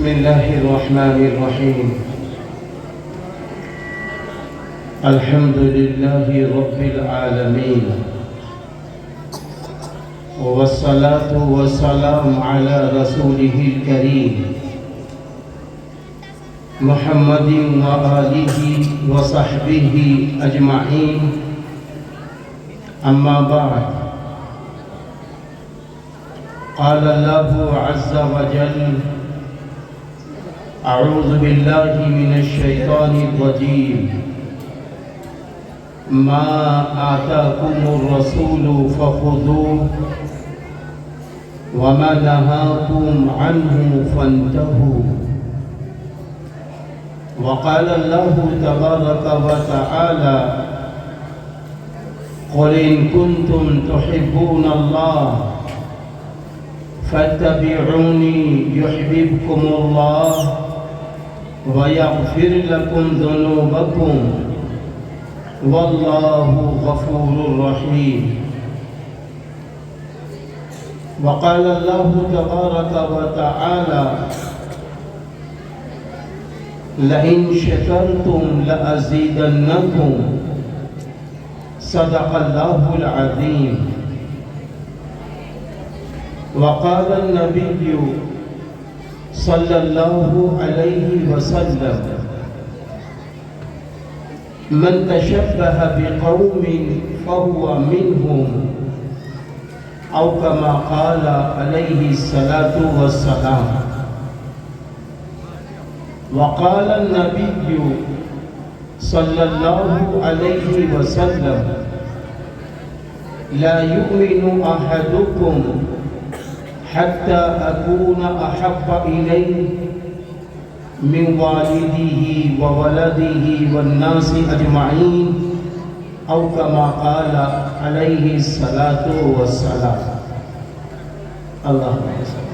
بسم الله الرحمن الرحيم. الحمد لله رب العالمين، والصلاة والسلام على رسوله الكريم محمد وآله وصحبه أجمعين. أما بعد، قال الله عز وجل: أعوذ بالله من الشيطان الرجيم. ما آتاكم الرسول فخذوه وما نهاكم عنه فانتهوا. وقال الله تبارك وتعالى: قل إن كنتم تحبون الله فاتبعوني يحببكم الله ويغفر لكم ذنوبكم والله غفور رحيم. وقال الله تبارك وتعالى: لئن شكرتم لأزيدنكم. صدق الله العظيم. وقال النبي صلى الله عليه وسلم: من تشبه بقوم فهو منهم، أو كما قال عليه الصلاة والسلام. وقال النبي صلى الله عليه وسلم: لا يؤمن أحدكم حتى أكون أحب إليه من والده وولده والناس أجمعين، أو كما قال عليه الصلاة والسلام. اللهم صل.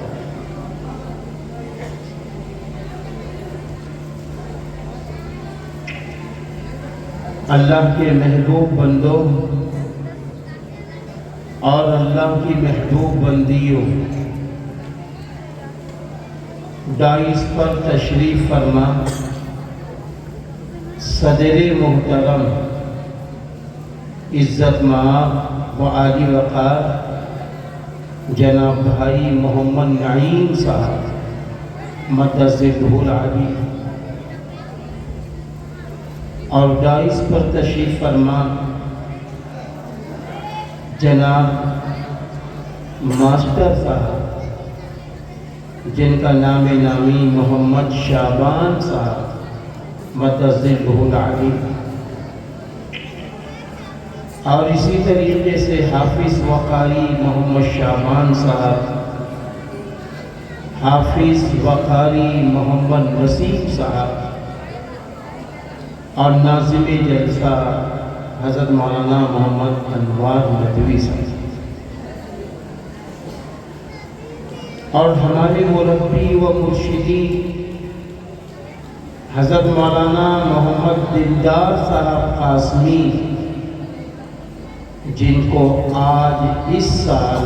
اللہ کے محبوب بندوں اور اللہ کی محبوب بندیوں، ڈائز پر تشریف فرما صدر محترم، عزت مآب و عالی وقار جناب بھائی محمد نعیم صاحب مدثرہ العلی، اور ڈائز پر تشریف فرما جناب ماسٹر صاحب جن کا نام نامی محمد شعبان صاحب مدثرہ العلی، اور اسی طریقے سے حافظ وقاری محمد شعبان صاحب، حافظ وقاری محمد وسیم صاحب، اور ناظم جلسہ حضرت مولانا محمد انوار ندوی صاحب، اور ہمارے مربی و مرشدی حضرت مولانا محمد دلدار صاحب قاسمی، جن کو آج اس سال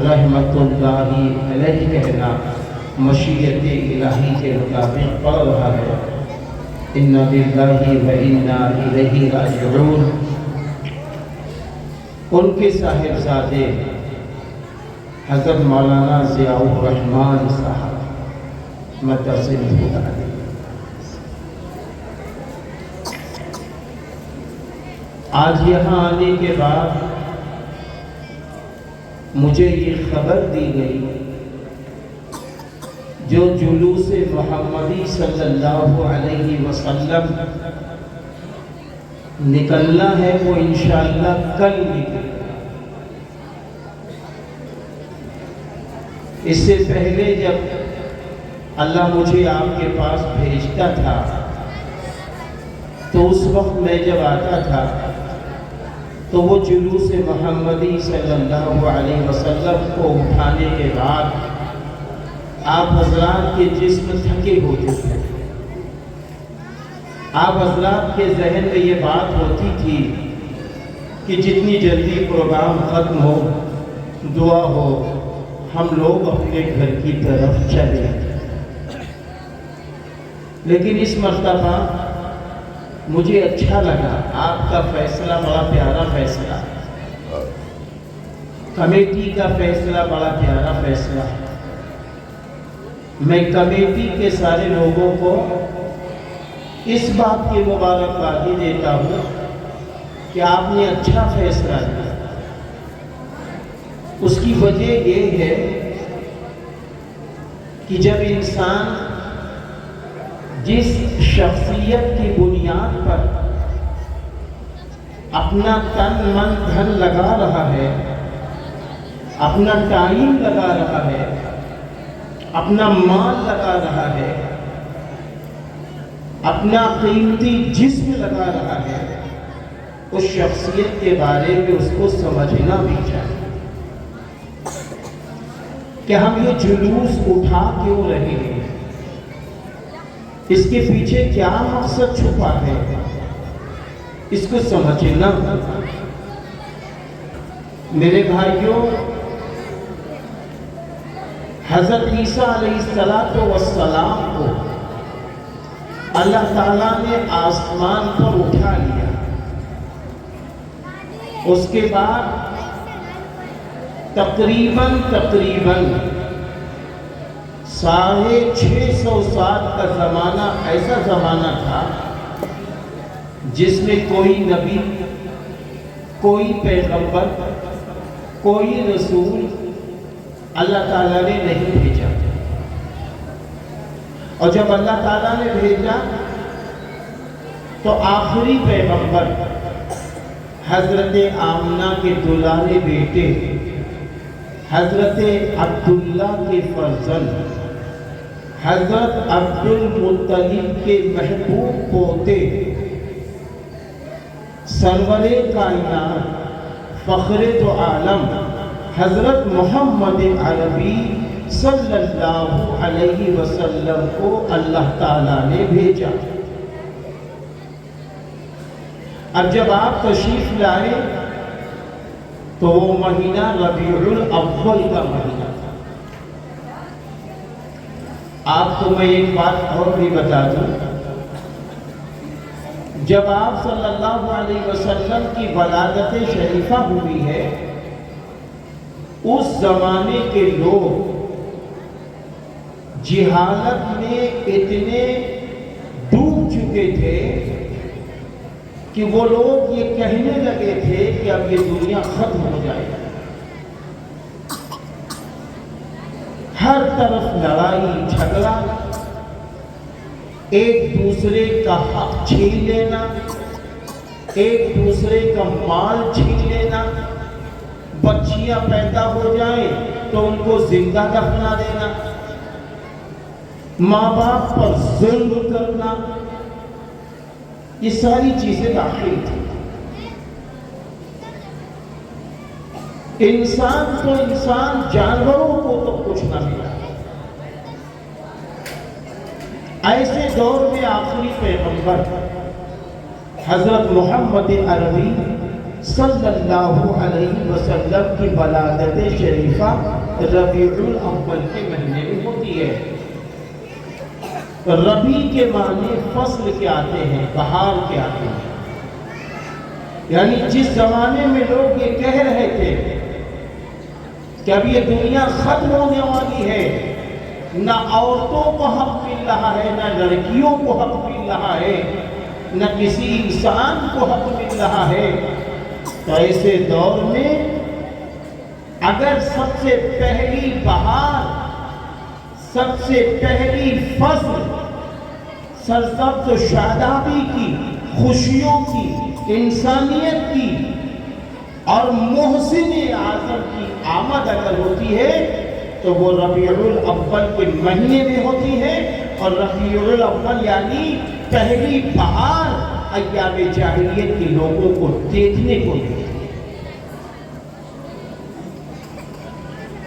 رحمت اللہ علیہ کہنا مشیت الہی کے مطابق پڑھ رہا ہے۔ اِنَّا لِلَّهِ وَإِنَّا إِلَيْهِ رَاجِعُونَ۔ ان کے صاحبزادے حضرت مولانا ضیاء الرحمن صاحب مدثرہ العلی، آج یہاں آنے کے بعد مجھے یہ خبر دی گئی جو جلوس محمدی صلی اللہ علیہ وسلم نکلنا ہے وہ انشاءاللہ کل نکلے گا۔ اس سے پہلے جب اللہ مجھے آپ کے پاس بھیجتا تھا تو اس وقت میں جب آتا تھا تو وہ جلوس محمدی صلی اللہ علیہ وسلم کو اٹھانے کے بعد آپ حضرات کے جسم تھکے ہوتے تھے، آپ حضرات کے ذہن میں یہ بات ہوتی تھی کہ جتنی جلدی پروگرام ختم ہو، دعا ہو، ہم لوگ اپنے گھر کی طرف چلیں۔ لیکن اس مرتبہ مجھے اچھا لگا، آپ کا فیصلہ بڑا پیارا فیصلہ ہے، کمیٹی کا فیصلہ بڑا پیارا فیصلہ ہے۔ میں کمیٹی کے سارے لوگوں کو اس بات کی مبارکبادی دیتا ہوں کہ آپ نے اچھا فیصلہ لیا۔ اس کی وجہ یہ ہے کہ جب انسان جس شخصیت کی بنیاد پر اپنا تن من دھن لگا رہا ہے، اپنا ٹائم لگا رہا ہے، اپنا مال لگا رہا ہے، اپنا قیمتی جسم لگا رہا ہے، اس شخصیت کے بارے میں اس کو سمجھنا بھی چاہیے کہ ہم یہ جلوس اٹھا کیوں رہے ہیں، اس کے پیچھے کیا مقصد چھپا ہے، اس کو سمجھنا۔ میرے بھائیوں، حضرت عیسیٰ علیہ السلام کو اللہ تعالیٰ نے آسمان پر اٹھا لیا۔ اس کے بعد تقریباً 650 سال کا زمانہ ایسا زمانہ تھا جس میں کوئی نبی، کوئی پیغمبر، کوئی رسول اللہ تعالیٰ نے نہیں بھیجا، اور جب اللہ تعالیٰ نے بھیجا تو آخری پیغمبر حضرت آمنہ کے دلارے بیٹے حضرت عبداللہ کے فرزند حضرت عبدالمطلب کے محبوب پوتے سرور کائنات فخر دو عالم حضرت محمد عربی صلی اللہ علیہ وسلم کو اللہ تعالیٰ نے بھیجا۔ اب جب آپ تشریف لائے تو وہ مہینہ ربیع الاول کا مہینہ تھا۔ آپ کو میں ایک بات اور بھی بتا دوں، جب آپ صلی اللہ علیہ وسلم کی ولادت شریفہ ہوئی ہے، اس زمانے کے لوگ جہالت میں اتنے ڈوب چکے تھے کہ وہ لوگ یہ کہنے لگے تھے کہ اب یہ دنیا ختم ہو جائے گی۔ ہر طرف لڑائی جھگڑا، ایک دوسرے کا حق چھین لینا، ایک دوسرے کا مال چھین لینا، بچیاں پیدا ہو جائیں تو ان کو زندہ دفنا دینا، ماں باپ پر ظلم کرنا، یہ ساری چیزیں داخل تھیں۔ انسان تو انسان، جانوروں کو تو کچھ نہ ملا۔ ایسے دور میں آخری پیغمبر حضرت محمد عربی صلی اللہ علیہ وسلم کی ولادت شریفہ ربیع الاول کے مہینے میں ہوتی ہے۔ ربیع کے معنی فصل کے آتے ہیں، بہار کے آتے ہیں، یعنی جس زمانے میں لوگ یہ کہہ رہے تھے کہ اب یہ دنیا ختم ہونے والی ہے، نہ عورتوں کو حق مل رہا ہے، نہ لڑکیوں کو حق مل رہا ہے، نہ کسی انسان کو حق مل رہا ہے، تو ایسے دور میں اگر سب سے پہلی بہار، سب سے پہلی فصل سرسبز و شادابی کی، خوشیوں کی، انسانیت کی اور محسن اعظم کی آمد اگر ہوتی ہے تو وہ ربیع الاول کے مہینے میں ہوتی ہے، اور ربیع الاول یعنی پہلی بہار ایام جاہلیت کے لوگوں کو دیکھنے کو ملتی ہے۔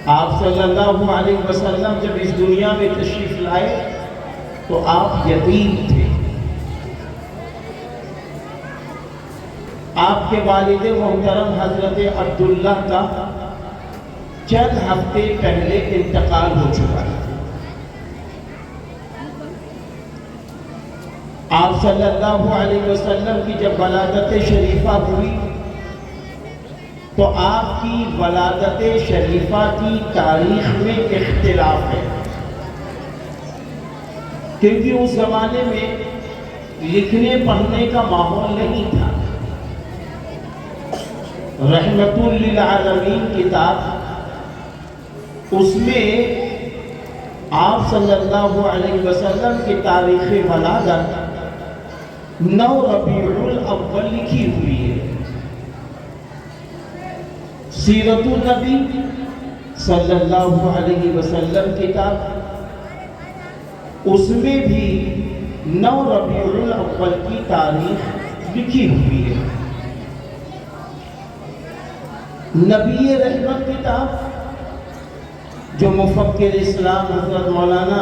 آپ صلی اللہ علیہ وسلم جب اس دنیا میں تشریف لائے تو آپ یتیم تھے۔ آپ کے والد محترم حضرت عبداللہ کا چند ہفتے پہلے انتقال ہو چکا ہے۔ آپ صلی اللہ علیہ وسلم کی جب ولادت شریفہ ہوئی تو آپ کی ولادت شریفہ کی تاریخ میں اختلاف ہے، کیونکہ اس زمانے میں لکھنے پڑھنے کا ماحول نہیں تھا۔ رحمت للعالمین کتاب، اس میں آپ صلی اللہ علیہ وسلم کی تاریخ ولادت 9 ربیع الاول لکھی ہوئی ہے۔ سیرت النبی صلی اللہ علیہ وسلم کتاب، اس میں بھی 9 ربیع الاول کی تاریخ لکھی ہوئی ہے۔ نبی رحمت کتاب، جو مفکر اسلام حضرت مولانا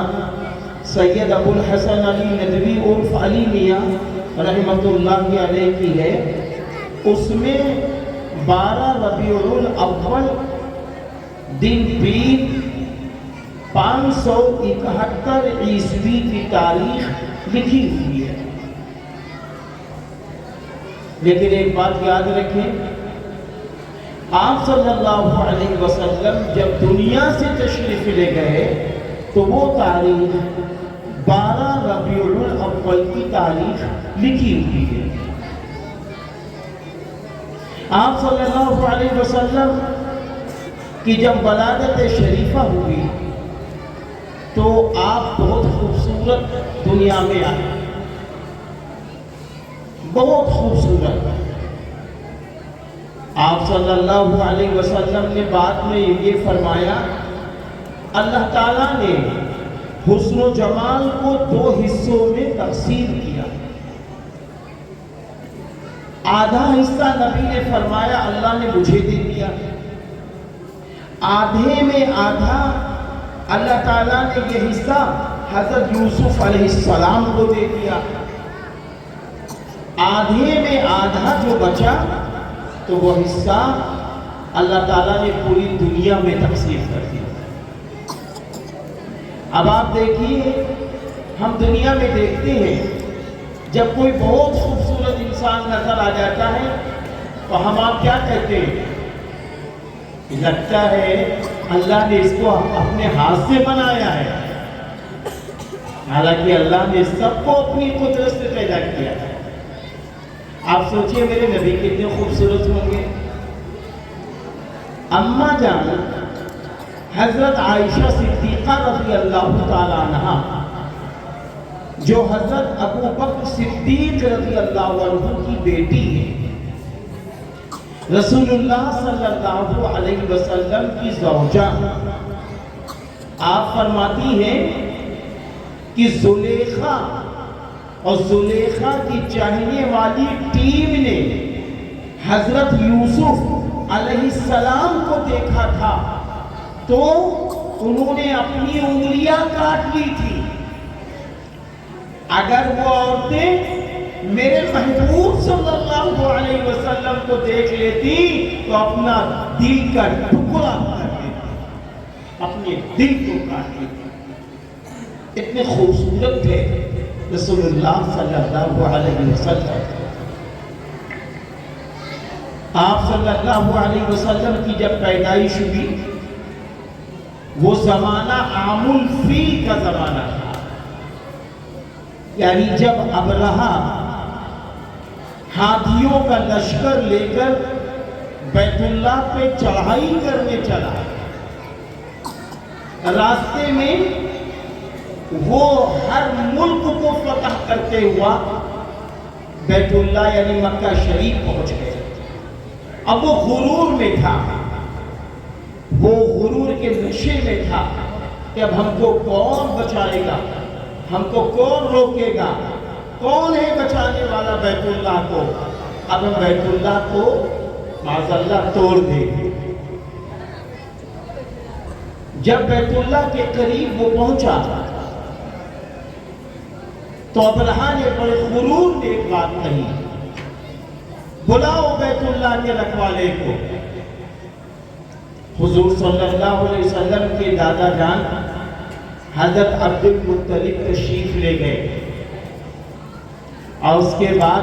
سید ابو الحسن علی ندوی عرف علی میاں رحمت اللہ علیہ کی ہے، اس میں 12 ربیع الاول دن پیر 571 عیسوی کی تاریخ لکھی ہوئی ہے۔ لیکن ایک بات یاد رکھیں، آپ صلی اللہ علیہ وسلم جب دنیا سے تشریف لے گئے تو وہ تاریخ 12 ربیع الاول کی تاریخ لکھی ہوئی ہے۔ آپ صلی اللہ علیہ وسلم کی جب ولادت شریفہ ہوئی تو آپ بہت خوبصورت دنیا میں آئے، بہت خوبصورت۔ آپ صلی اللہ علیہ وسلم نے بعد میں یہ فرمایا، اللہ تعالیٰ نے حسن و جمال کو 2 حصوں میں تقسیم کیا۔ آدھا حصہ نبی نے فرمایا اللہ نے مجھے دے دیا، آدھے میں آدھا اللہ تعالیٰ نے یہ حصہ حضرت یوسف علیہ السلام کو دے دیا، آدھے میں آدھا جو بچا تو وہ حصہ اللہ تعالیٰ نے پوری دنیا میں تقسیم کر دیا۔ اب آپ دیکھیے، ہم دنیا میں دیکھتے ہیں جب کوئی بہت خوبصورت انسان نظر آ جاتا ہے تو ہم آپ کیا کہتے ہیں؟ لگتا ہے اللہ نے اس کو اپنے ہاتھ سے بنایا ہے، حالانکہ اللہ نے سب کو اپنی قدرت سے پیدا کیا ہے۔ آپ سوچئے میرے نبی کتنے خوبصورت ہوں گے۔ اماں جان حضرت عائشہ صدیقہ رضی اللہ تعالیٰ عنہ، جو حضرت ابو بکر صدیق رضی اللہ عنہ کی بیٹی ہے، رسول اللہ صلی اللہ علیہ وسلم کی زوجہ، آپ فرماتی ہیں کہ زلیخا اور زلیخا کی چاہنے والی ٹیم نے حضرت یوسف علیہ السلام کو دیکھا تھا تو انہوں نے اپنی انگلیاں کاٹ لی تھی۔ اگر وہ عورتیں میرے محبوب صلی اللہ علیہ وسلم کو دیکھ لیتی تو اپنا دل کا ٹکڑا کر دیتی، اپنے دل کو کاٹ لیتی۔ اتنے خوبصورت تھے رسول اللہ صلی اللہ علیہ وسلم۔ آپ صلی اللہ علیہ وسلم کی جب پیدائش ہوئی، وہ زمانہ عام الفیل کا زمانہ تھا، یعنی جب ابرہہ ہاتھیوں کا لشکر لے کر بیت اللہ پہ چڑھائی کرنے چلا، راستے میں وہ ہر ملک کو فتح کرتے ہوا بیت اللہ یعنی مکہ شریف پہنچ گئے۔ اب وہ غرور میں تھا، وہ غرور کے نشے میں تھا کہ اب ہم کو کون بچائے گا، ہم کو کون روکے گا، کون ہے بچانے والا بیت اللہ کو، اب ہم بیت اللہ کو معاذ اللہ توڑ دیں گے۔ جب بیت اللہ کے قریب وہ پہنچا تو ابرہہ نے بڑے غرور نے ایک بات کہی، بلاؤ بیت اللہ کے رکھوالے کو۔ حضور صلی اللہ علیہ وسلم کے دادا جان حضرت عبد المطلب تشریف لے گئے۔ اور اس کے بعد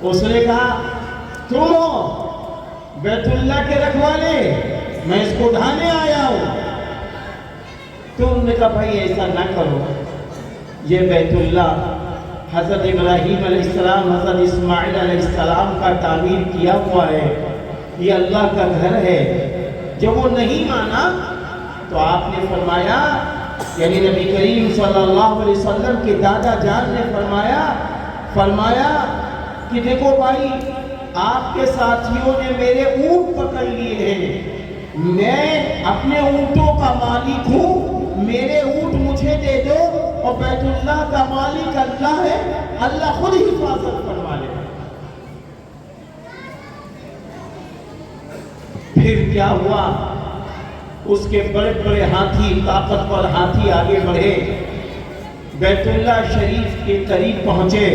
اس نے کہا تم ہو بیت اللہ کے رکھوالے، میں اس کو ڈھانے آیا ہوں۔ تو انہوں نے کہا بھائی ایسا نہ کرو، یہ بیت اللہ حضرت ابراہیم علیہ السلام حضرت اسماعیل علیہ السلام کا تعمیر کیا ہوا ہے، یہ اللہ کا گھر ہے۔ جب وہ نہیں مانا تو آپ نے فرمایا، یعنی نبی کریم صلی اللہ علیہ وسلم کے دادا جان نے فرمایا کہ دیکھو بھائی، آپ کے ساتھیوں نے میرے اونٹ پکڑ لیے ہیں، میں اپنے اونٹوں کا مالک ہوں، میرے اونٹ مجھے دے دو، اور بیت اللہ کا مالک اللہ ہے، اللہ خود حفاظت فرما لے۔ پھر کیا ہوا؟ اس کے بڑے بڑے ہاتھی، طاقتور ہاتھی آگے بڑھے، بیت اللہ شریف کے قریب پہنچے،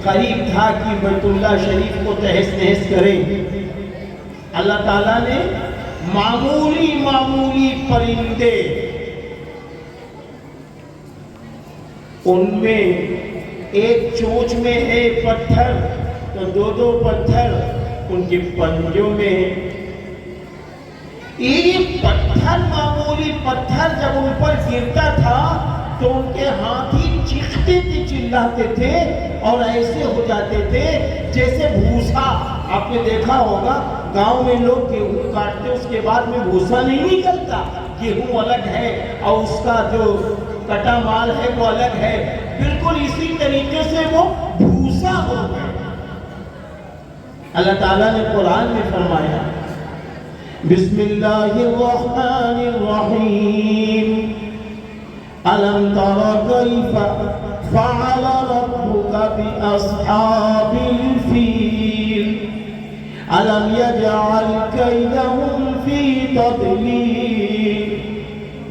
قریب تھا کہ بیت اللہ شریف کو تہس نہس کریں۔ اللہ تعالیٰ نے معمولی پرندے، ان میں ایک چونچ میں ہے پتھر تو دو پتھر ان کے پنجوں میں ہے۔ ایک پتھر، معمولی پتھر جب ان پر گرتا تھا تو ان کے ہاتھی چیختے تھے، چلاتے تھے اور ایسے ہو جاتے تھے جیسے بھوسا۔ آپ نے دیکھا ہوگا گاؤں میں لوگ گیہوں کاٹتے اس کے بعد میں بھوسا نہیں نکلتا، گیہوں الگ ہے اور اس کا جو کٹا مال ہے وہ الگ ہے، بالکل اسی طریقے سے وہ بھوسا ہو گئے۔ اللہ تعالیٰ نے قرآن میں فرمایا بسم اللہ الرحمن الرحیم أَلَمْ تَرَ كَيْفَ فَعَلَ رَبُّكَ بِأَصْحَابِ الْفِيلِ أَلَمْ يَجْعَلْ كَيْدَهُمْ فِي تَضْلِيلٍ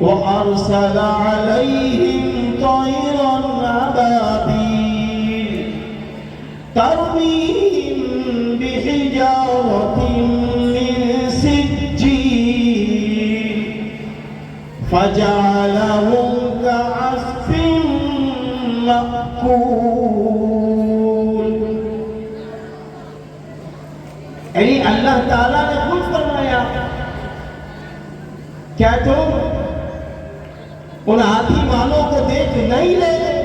وَأَرْسَلَ عَلَيْهِمْ طَيْرًا أَبَابِيلَ تَرْمِيهِمْ بِحِجَارَةٍ مِّن سِجِّيلٍ فَجَعَلَهُمْ كَعَصْفٍ مَّأْكُولٍ۔ یعنی اللہ تعالیٰ نے خود فرمایا، کیا تم ان ہاتھی والوں کو دیکھ نہیں رہے؟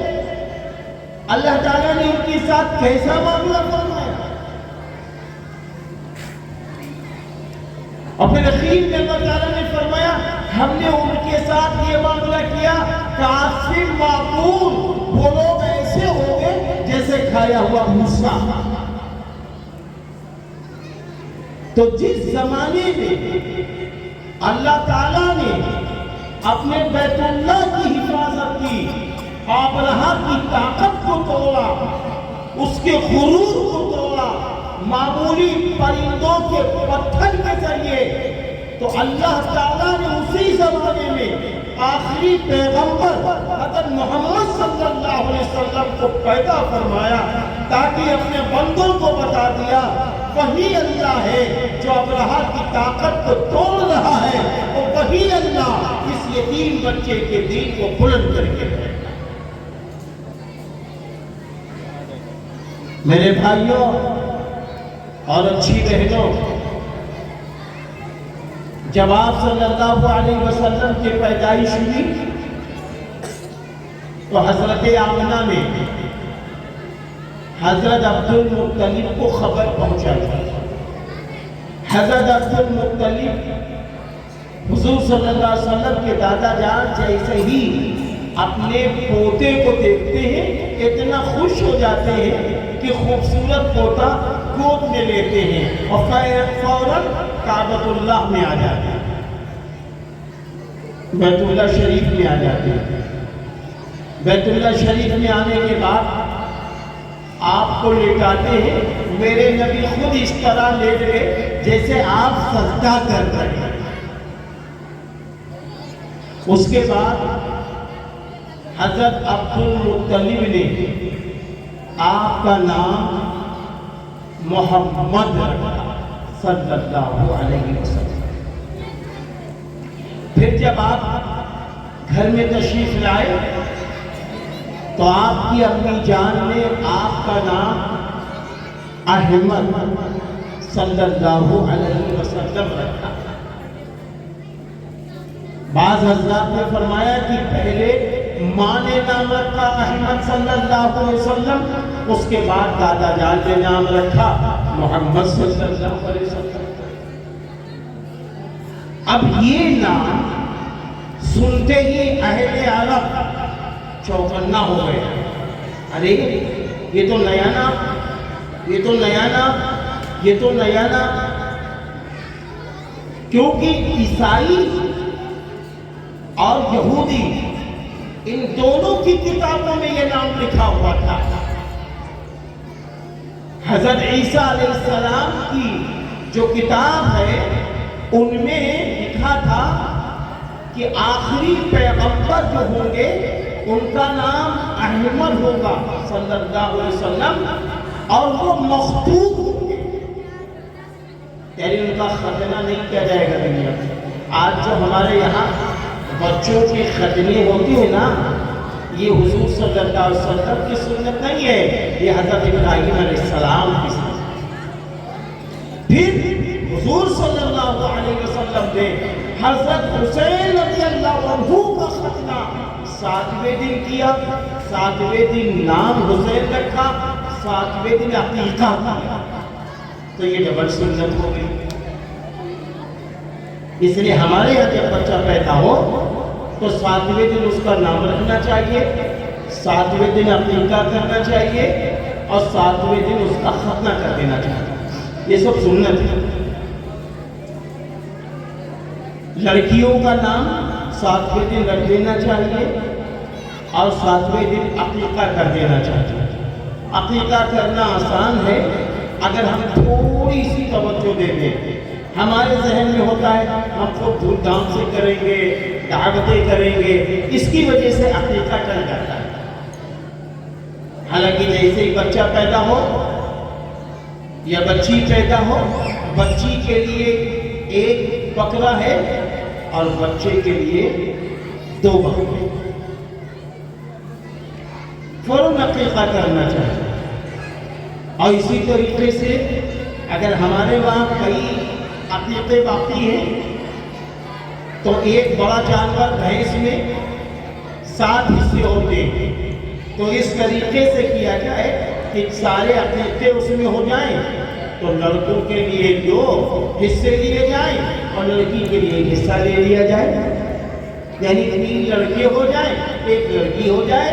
اللہ تعالیٰ نے ان کے ساتھ کیسا معاملہ فرمایا؟ اور پھر اخیر میں اللہ تعالیٰ نے فرمایا ہم نے ان کے ساتھ یہ معاملہ کیا کعصف معقول، وہ لوگ ایسے ہو گئے جیسے کھایا ہوا بھوسا۔ تو جس زمانے میں اللہ تعالیٰ نے اپنے بیت اللہ کی حفاظت کی، ابرہہ کی طاقت کو توڑا، اس کے غرور کو توڑا، معمولی پرندوں کے پتھر کے ذریعے، تو اللہ تعالیٰ نے اسی زمانے میں آخری پیغمبر حضرت محمد صلی اللہ علیہ وسلم کو پیدا فرمایا، تاکہ اپنے بندوں کو بتا دیا وہی اللہ ہے جو ابرہہ کی طاقت کو توڑ رہا ہے، اور وہی اللہ اس یتیم بچے کے دین کو بلند کر کے ہے۔ میرے بھائیوں اور اچھی بہنوں، جب آپ صلی اللہ علیہ وسلم کی پیدائش ہوئی تو حضرت آمنہ میں حضرت عبد المطلب کو خبر پہنچا تھا۔ حضرت عبد المطلب حضور صلی اللہ علیہ وسلم کے دادا جان جیسے ہی اپنے پوتے کو دیکھتے ہیں اتنا خوش ہو جاتے ہیں کہ خوبصورت پوتا گود میں لیتے ہیں اور فوراً کعبۃ اللہ میں آ جاتے ہیں، بیت اللہ شریف میں آ جاتے ہیں۔ بیت اللہ شریف میں آنے کے بعد آپ کو لٹاتے ہیں، میرے نبی خود اس طرح لیٹ گئے جیسے آپ سجدہ کر رہے ہیں۔ اس کے بعد حضرت عبد المطلب نے آپ کا نام محمد رکھا صلی اللہ علیہ وسلم۔ پھر جب آپ گھر میں تشریف لائے تو آپ کی امی جان نے آپ کا نام احمد صلی اللہ علیہ وسلم رکھا۔ بعض حضرات نے فرمایا کہ پہلے ماں نے نام رکھا احمد صلی اللہ علیہ وسلم، اس کے بعد دادا جان نے نام رکھا محمد صلی اللہ علیہ وسلم۔ اب یہ نام سنتے ہی اہل عرب چوکنا ہو گئے، ارے یہ تو نیا نام، یہ تو نیا نام، یہ تو نیا نام۔ کیونکہ عیسائی اور یہودی ان دونوں کی کتابوں میں یہ نام لکھا ہوا تھا۔ حضرت عیسیٰ علیہ السلام کی جو کتاب ہے ان میں لکھا تھا کہ آخری پیغمبر جو ہوں گے ان کا نام احمد ہوگا صلی اللہ علیہ وسلم، اور وہ مخطوط ہوں گے، یعنی ان کا ختنہ نہیں کیا جائے گا دنیا میں۔ آج جو ہمارے یہاں بچوں کی ختنی ہوتی ہے نا، یہ حضور صلی اللہ علیہ وسلم کی سنت نہیں ہے، یہ حضرت ابراہیم علیہ السلام کی سنت۔ پھر حضور صلی اللہ علیہ وسلم نے حضرت حسین رضی اللہ عنہ کا ختنہ 7ویں دن کیا، 7ویں دن نام حسین رکھا، 7ویں دن عقیقہ کیا، تو یہ ڈبل سنت ہو گئی۔ اس لیے ہمارے یہاں جب بچہ پیدا ہو تو 7ویں دن اس کا نام رکھنا چاہیے، 7ویں دن عقیقہ کرنا چاہیے، اور 7ویں دن اس کا ختنہ کر دینا چاہیے، یہ سب سنت ہے۔ لڑکیوں کا نام 7ویں دن رکھ دینا چاہیے اور 7ویں دن عقیقہ کر دینا چاہیے۔ عقیقہ کرنا آسان ہے اگر ہم تھوڑی سی توجہ دے دیں۔ ہمارے ذہن میں ہوتا ہے ہم خوب دھوم دھام سے کریں گے، دعوتیں کریں گے، اس کی وجہ سے عقیقہ ٹل جاتا ہے۔ حالانکہ جیسے ہی بچہ پیدا ہو یا بچی پیدا ہو، بچی کے لیے ایک بکرا ہے اور بچے کے لیے 2 بکرے، فوراً عقیقہ کرنا چاہیے۔ اور اسی طریقے سے اگر ہمارے وہاں کئی عقیقے باقی ہیں تو ایک بڑا جانور بھینس میں 7 حصے ہوتے ہیں، تو اس طریقے سے کیا جائے کہ سارے عقیقے اس میں ہو جائیں، تو لڑکوں کے لیے 2 حصے لیے جائیں اور لڑکی کے لیے 1 حصہ لے لیا جائے، یعنی 3 لڑکے ہو جائیں، 1 لڑکی ہو جائے،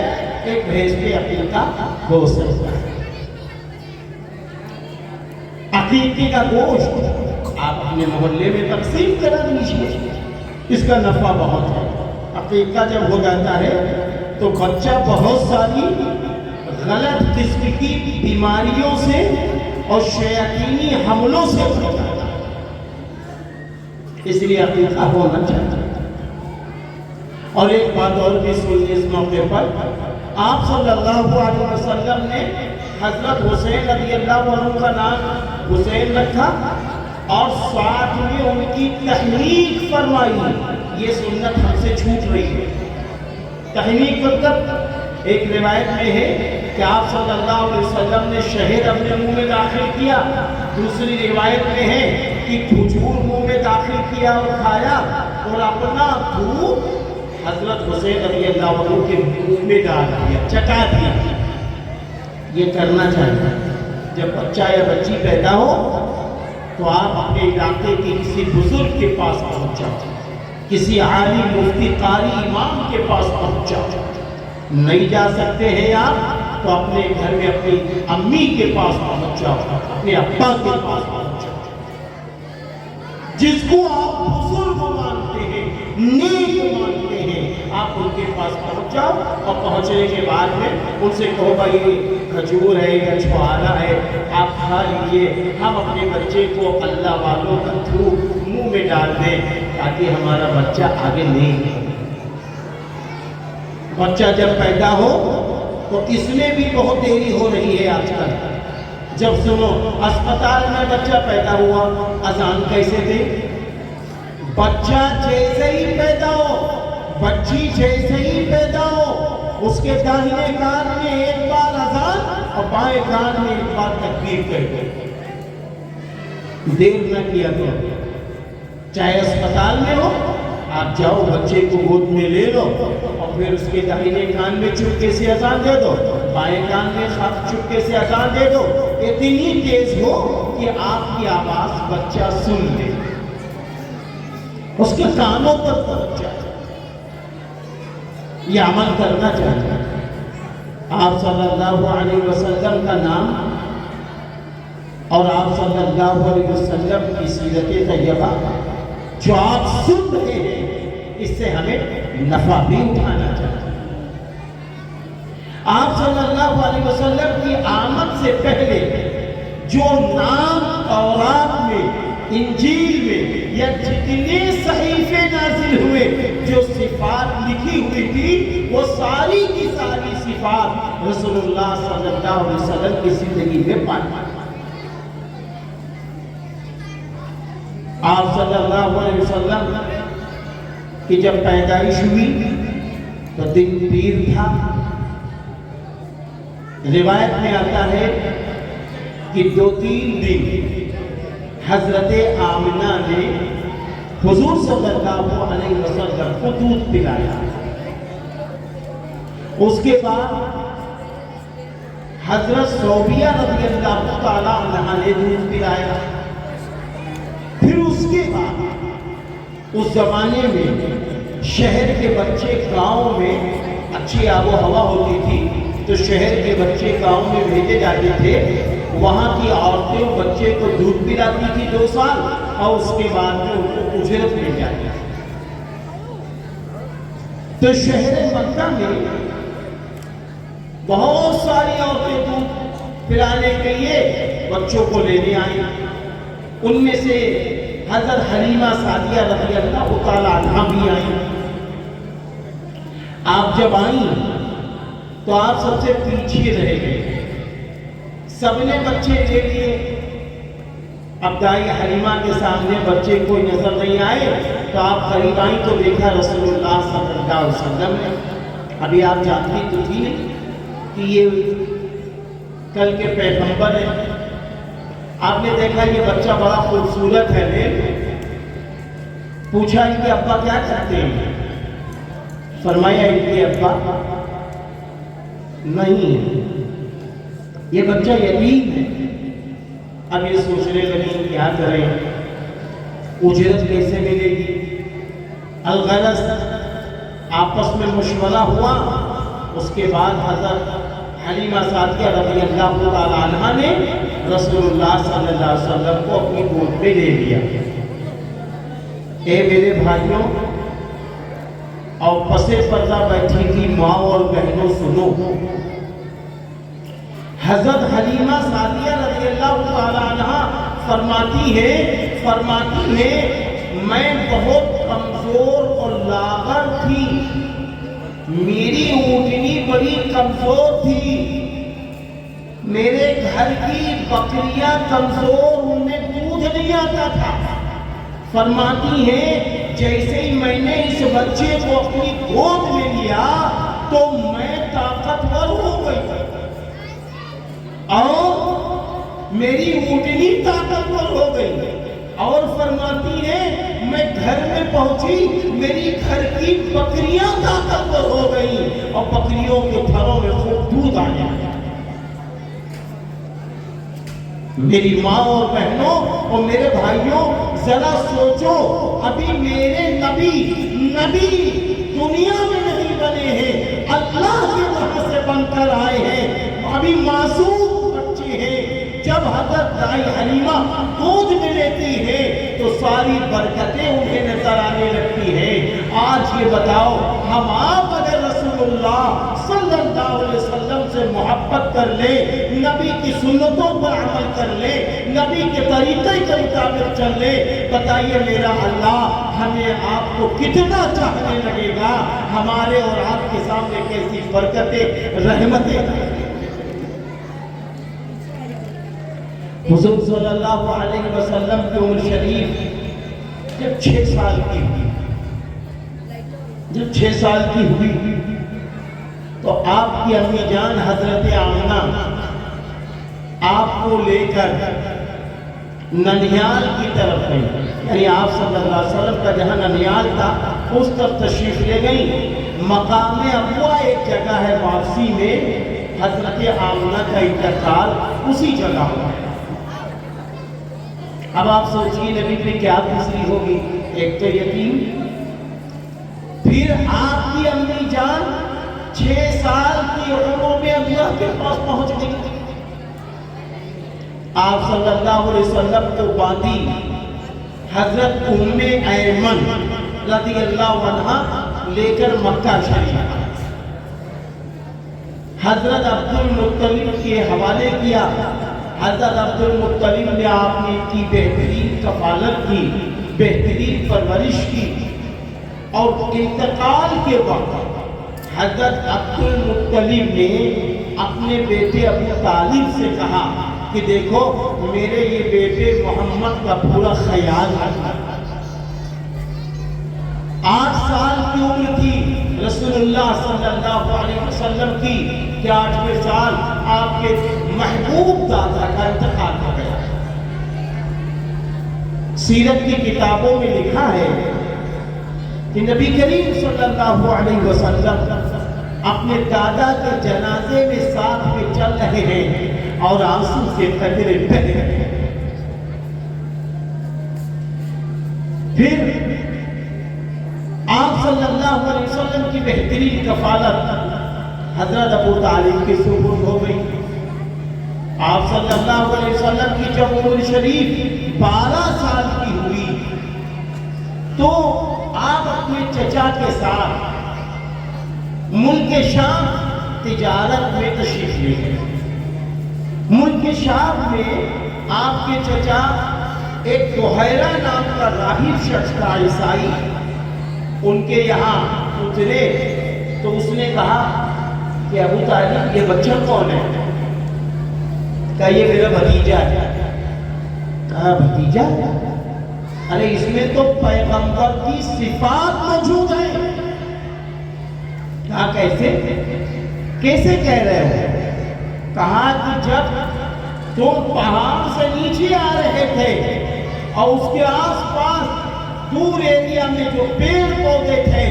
1 بھینس پہ عقیقہ ہو سکتا ہے۔ عقیقے کا گوشت آپ اپنے محلے میں تقسیم کرا دیجیے، اس کا نفع بہت ہے۔ عقیقہ جب ہو جاتا ہے تو بچہ بہت ساری غلط قسم کی بیماریوں سے اور شیاطینی حملوں سے بچ جاتا ہے، اس لیے عقیقہ ہونا چاہیے۔ اور ایک بات اور بھی سنیے اس موقع پر، آپ صلی اللہ علیہ وسلم نے حضرت حسین رضی اللہ عنہ کا نام حسین رکھا اور ساتھ میں ان کی تحنیک فرمائی۔ یہ سنت ہم سے چھوٹ رہی ہے۔ تحنیک مطلب ایک روایت میں ہے کہ آپ صلی اللہ علیہ وسلم نے شہد اپنے منہ میں داخل کیا، دوسری روایت میں ہے کہ کھجور منہ میں داخل کیا اور کھایا، اور اپنا دودھ حضرت حسین رضی اللہ عنہ کے منہ میں ڈال دیا، چٹا دیا۔ یہ کرنا چاہیے۔ جب بچہ یا بچی پیدا ہو تو آپ اپنے علاقے کے کسی بزرگ کے پاس پہنچ جاؤ، کسی عالم مفتی قاری امام کے پاس پہنچ جاؤ۔ نہیں جا سکتے ہیں آپ تو اپنے گھر میں اپنی امی کے پاس پہنچ جاؤ، اپنے ابا کے پاس پہنچ جاؤ، جس کو آپ بزرگ مانتے ہیں، نیک مانتے ہیں، آپ ان کے پاس پہنچ جاؤ، اور پہنچنے کے بعد میں ان سے کہو بھائی کھجور ہے یا چھوارا ہے، آپ کھا لیجیے، ہم اپنے بچے کو اللہ والوں کا دودھ منہ میں ڈال دیں تاکہ ہمارا بچہ آگے نہیں ہے۔ بچہ جب پیدا ہو تو اس میں بھی بہت دیری ہو رہی ہے آج کل۔ جب سنو اسپتال میں بچہ پیدا ہوا، اذان کیسے دے؟ بچہ جیسے ہی پیدا ہو، بچی جیسے ہی پیدا ہو، اس کے داہنے کان میں ایک بار اذان اور بائیں کان میں ایک بار تکبیر کہتے ہیں۔ دیر نہ کیا کرو، چاہے اسپتال میں ہو، آپ جاؤ بچے کو گود میں لے لو اور پھر اس کے داہنے کان میں چپکے سے اذان دے دو، بائیں کان میں چپکے سے اذان دے دو، اتنی تیز ہو کہ آپ کی آواز بچہ سن لے، اس کے کانوں پر پہنچ جائے۔ یہ عمل کرنا چاہیے۔ آپ صلی اللہ علیہ وسلم کا نام اور آپ صلی اللہ علیہ وسلم کی سیرت طیبہ جو آپ سن رہے ہیں، اس سے ہمیں نفع بھی اٹھانا چاہیے۔ آپ صلی اللہ علیہ وسلم کی آمد سے پہلے جو نام تورات میں، انجیل میں یا جتنے صحیفے نازل ہوئے جو صفات لکھی ہوئی تھی، وہ ساری کی ساری صفات رسول اللہ صلی اللہ علیہ وسلم کی زندگی میں پائی۔ آپ صلی اللہ علیہ وسلم کی جب پیدائش ہوئی تو دن پیر تھا۔ روایت میں آتا ہے کہ 2-3 دن حضرت آمنہ نے حضور صلی اللہ علیہ وسلم کو دودھ پلایا۔ اس کے بعد حضرت صوبیہ رضی اللہ تعالیٰ عنہ نے دودھ پلایا۔ پھر اس کے بعد اس زمانے میں شہر کے بچے گاؤں میں اچھی آب و ہوا ہوتی تھی تو شہر کے بچے گاؤں میں بھیجے جاتے تھے، وہاں کی عورتیں بچے کو دودھ پلاتی تھی 2 سال اور اس کے بعد میں ان کو اجرت مل جاتی تھی۔ تو شہر مکہ میں بہت ساری عورتیں دودھ پلانے کے لیے بچوں کو لینے آئیں۔ ان میں سے حضرت حلیمہ سعدیہ رضی اللہ تعالیٰ عنہا بھی آئیں۔ آپ جب آئیں تو آپ سب سے پیچھے رہ گئے، سب نے بچے لے لیے۔ اب دائی حلیمہ کے سامنے بچے کوئی نظر نہیں آئے تو آپ قریب آئیں تو دیکھا رسول اللہ صلی اللہ علیہ وسلم نے۔ ابھی آپ جانتی تو تھی کہ یہ کل کے پیغمبر ہیں۔ آپ نے دیکھا یہ بچہ بڑا خوبصورت ہے، پوچھا ان کے ابا کیا کرتے ہیں؟ فرمایا ان کے ابا نہیں، یہ بچہ یتیم ہے۔ اب یہ سوچنے لگے کیا کریں، اجرت کیسے ملے گی؟ الغرض آپس میں مشورہ ہوا۔ اس کے بعد حضرت حلیمہ سعدیہ رضی اللہ تعالیٰ عنہا نے رسول اللہ صلی اللہ علیہ وسلم کو اپنی گود میں لے لیا۔ اے میرے بھائیوں اور پسے پردہ بیٹھی تھی ماں اور بہنوں، سنو، حضرت حلیمہ سعدیہ رضی اللہ تعالیٰ عنہا فرماتی ہے میں بہت کمزور اور لاغر تھی، میری اونٹنی بڑی کمزور تھی، میرے گھر کی بکریاں کمزور، ان میں دودھ نہیں آتا تھا۔ فرماتی ہے جیسے ہی میں نے اس بچے کو اپنی گود میں لیا تو میں طاقتور ہو گئی اور میری اونٹنی طاقتور ہو گئی۔ اور فرماتی ہے میں گھر میں پہنچی، میری گھر کی بکریاں طاقتور ہو گئی اور بکریوں کے تھنوں میں خوب دودھ آنے لگا۔ میری ماں اور بہنوں اور میرے بھائیوں، ذرا سوچو، ابھی میرے نبی دنیا میں نہیں بنے ہیں، اللہ کے وہاں سے بن کر آئے ہیں، ابھی معصوم بچے ہیں۔ جب حضرت دائی حلیمہ دودھ میں لیتی ہے تو ساری برکتیں انہیں نظر آنے لگتی ہیں۔ آج یہ بتاؤ، ہم آپ اگر رسول اللہ صلی اللہ علیہ وسلم سے محبت کر لے، نبی کی سنتوں پر عمل کر لے، نبی کے طریقے کے مطابق چل لے، بتائیے میرا اللہ ہمیں آپ کو کتنا چاہنے لگے گا، ہمارے اور آپ کے سامنے کیسی برکتیں، رحمتیں۔ حضور صلی اللہ علیہ وسلم کی عمر شریف جب 6 سال کی ہوئی تو آپ کی امی جان حضرت آمنہ آپ کو لے کر ننیال کی طرف گئی، یعنی آپ صلی اللہ علیہ وسلم کا جہاں ننیال تھا اس طرف تشریف لے گئی۔ مقام ابوا ایک جگہ ہے واپسی میں، حضرت آمنہ کا انتقال اسی جگہ ہوا ہے۔ اب آپ سوچیے نبی پہ کیا تسلی ہوگی، ایک تو یتیم، پھر آپ کی امی جان 6 سال کی عمر میں اللہ کے پاس پہنچ گئی۔ آپ صلی اللہ علیہ وسلم کو باندھی حضرت ام ایمن رضی اللہ عنہ لے کر مکہ شریف، حضرت عبد المطلب کے حوالے کیا۔ حضرت عبد المطلب نے آپ نے کی بہترین کفالت کی، بہترین پرورش کی، اور انتقال کے وقت حضرت عبد المطلب نے اپنے بیٹے ابو طالب سے کہا کہ دیکھو میرے یہ بیٹے محمد کا پورا خیال رکھنا۔ 8 سال کی عمر تھی رسول اللہ صلی اللہ علیہ وسلم کی کہ 8ویں سال آپ کے محبوب دادا کا انتقال ہو گیا۔ سیرت کی کتابوں میں لکھا ہے کہ نبی کریم صلی اللہ علیہ وسلم اپنے دادا کے جنازے میں ساتھ میں چل رہے ہیں اور آنسو سے قطرے بہہ رہے ہیں۔ پھر آپ صلی اللہ علیہ وسلم کی بہترین کفالت حضرت ابو طالب کے سپرد ہو گئی۔ آپ صلی اللہ علیہ وسلم کی جب عمر شریف 12 سال کی ہوئی تو آپ اپنے چچا کے ساتھ ملک شام تجارت میں تشریف لے گئے۔ ملک شام میں آپ کے چچا ایک دہیرہ نام کا راہب شخص تھا عیسائی، ان کے یہاں اترے تو اس نے کہا کہ ابو طالب یہ بچہ کون ہے؟ کہا یہ میرا بھتیجا ہے۔ کہا بھتیجا؟ ارے اس میں تو پیغمبر کی صفات موجود ہیں۔ کہا کیسے کہہ رہے ہو؟ کہا کہ جب تم پہاڑ سے نیچے آ رہے تھے اور اس کے آس پاس دور ایریا میں جو پیڑ پودے تھے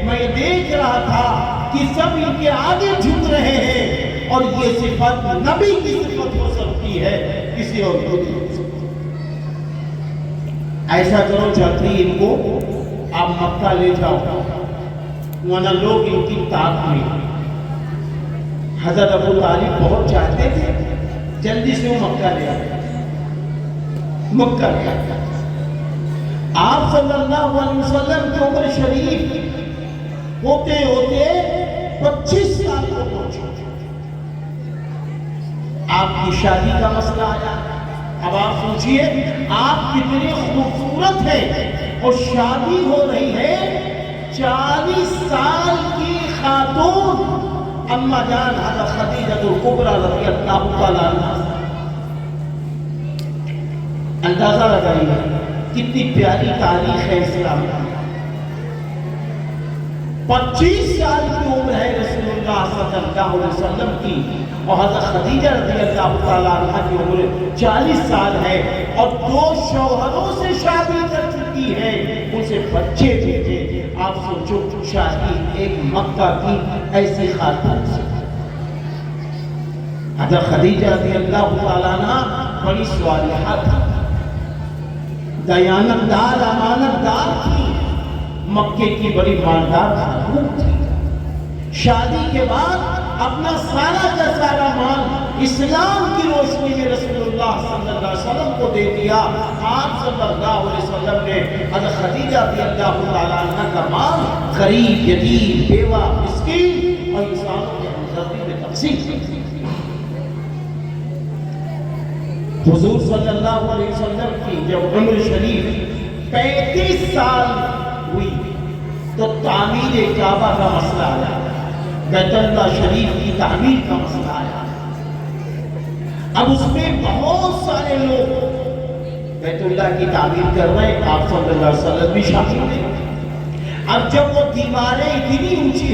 میں یہ دیکھ رہا تھا کہ سب ان کے آگے جھک رہے ہیں، اور یہ صفت نبی کی صفت ہو سکتی ہے، کسی اور کو نہیں ہو سکتی۔ ایسا کرو جلدی ان کو آپ مکہ لے جاؤ، ورنہ لوگ ان کی طاق میں۔ حضرت ابو طالب بہت چاہتے تھے جلدی سے وہ مکہ لے آئے۔ مکہ لے آئے۔ آپ صلی اللہ علیہ وسلم کی عمر شریف ہوتے ہوتے 25 سال کو پہنچے۔ آپ کی شادی کا مسئلہ آیا۔ اب آپ سوچئے آپ کتنے خوبصورت ہیں اور شادی ہو رہی ہے 40 سال کی خاتون اما جان حضرت خدیجہ الکبریٰ رضی اللہ تعالیٰ عنہا۔ اندازہ لگائیے کتنی پیاری تاریخ ہے اسلام کا۔ 25 سال کی عمر ہے رسول اللہ صلی اللہ علیہ وسلم کی، اور حضرت خدیجہ رضی اللہ تعالیٰ عنہا کی عمر 40 سال ہے، اور 2 شوہروں سے شادی کر چکی ہے، ان سے بچے بھی تھے۔ آپ سوچو شادی ایک مکہ کی ایسی خاتون سے۔ حضرت خدیجہ رضی اللہ تعالیٰ عنہا بڑی صالحہ تھی، دیانت دار، امانت دار تھی، مکے کی بڑی مالدار خاتون تھی۔ شادی کے بعد اپنا سارا کا سارا مال اسلام کی روشنی میں رسول اللہ صلی اللہ علیہ وسلم کو دے دیا۔ آپ صلی اللہ علیہ وسلم نے حضرت خدیجہ رضی اللہ تعالیٰ عنہ کا مال غریب، یتیم، بیوہ، مسکین اور انسانوں کے ہمدردی میں تقسیم کی۔ حضور صلی اللہ علیہ وسلم کی جب عمر شریف 35 سال ہوئی تو تعمیر کعبہ کا مسئلہ آیا، بیت اللہ شریف کی تعمیر کا مسئلہ آیا۔ اب اس میں بہت سارے لوگ بیت اللہ کی تعمیر کر رہے ہیں، آپ صلی اللہ علیہ وسلم بھی شامل ہیں۔ اب جب وہ دیواریں اتنی اونچی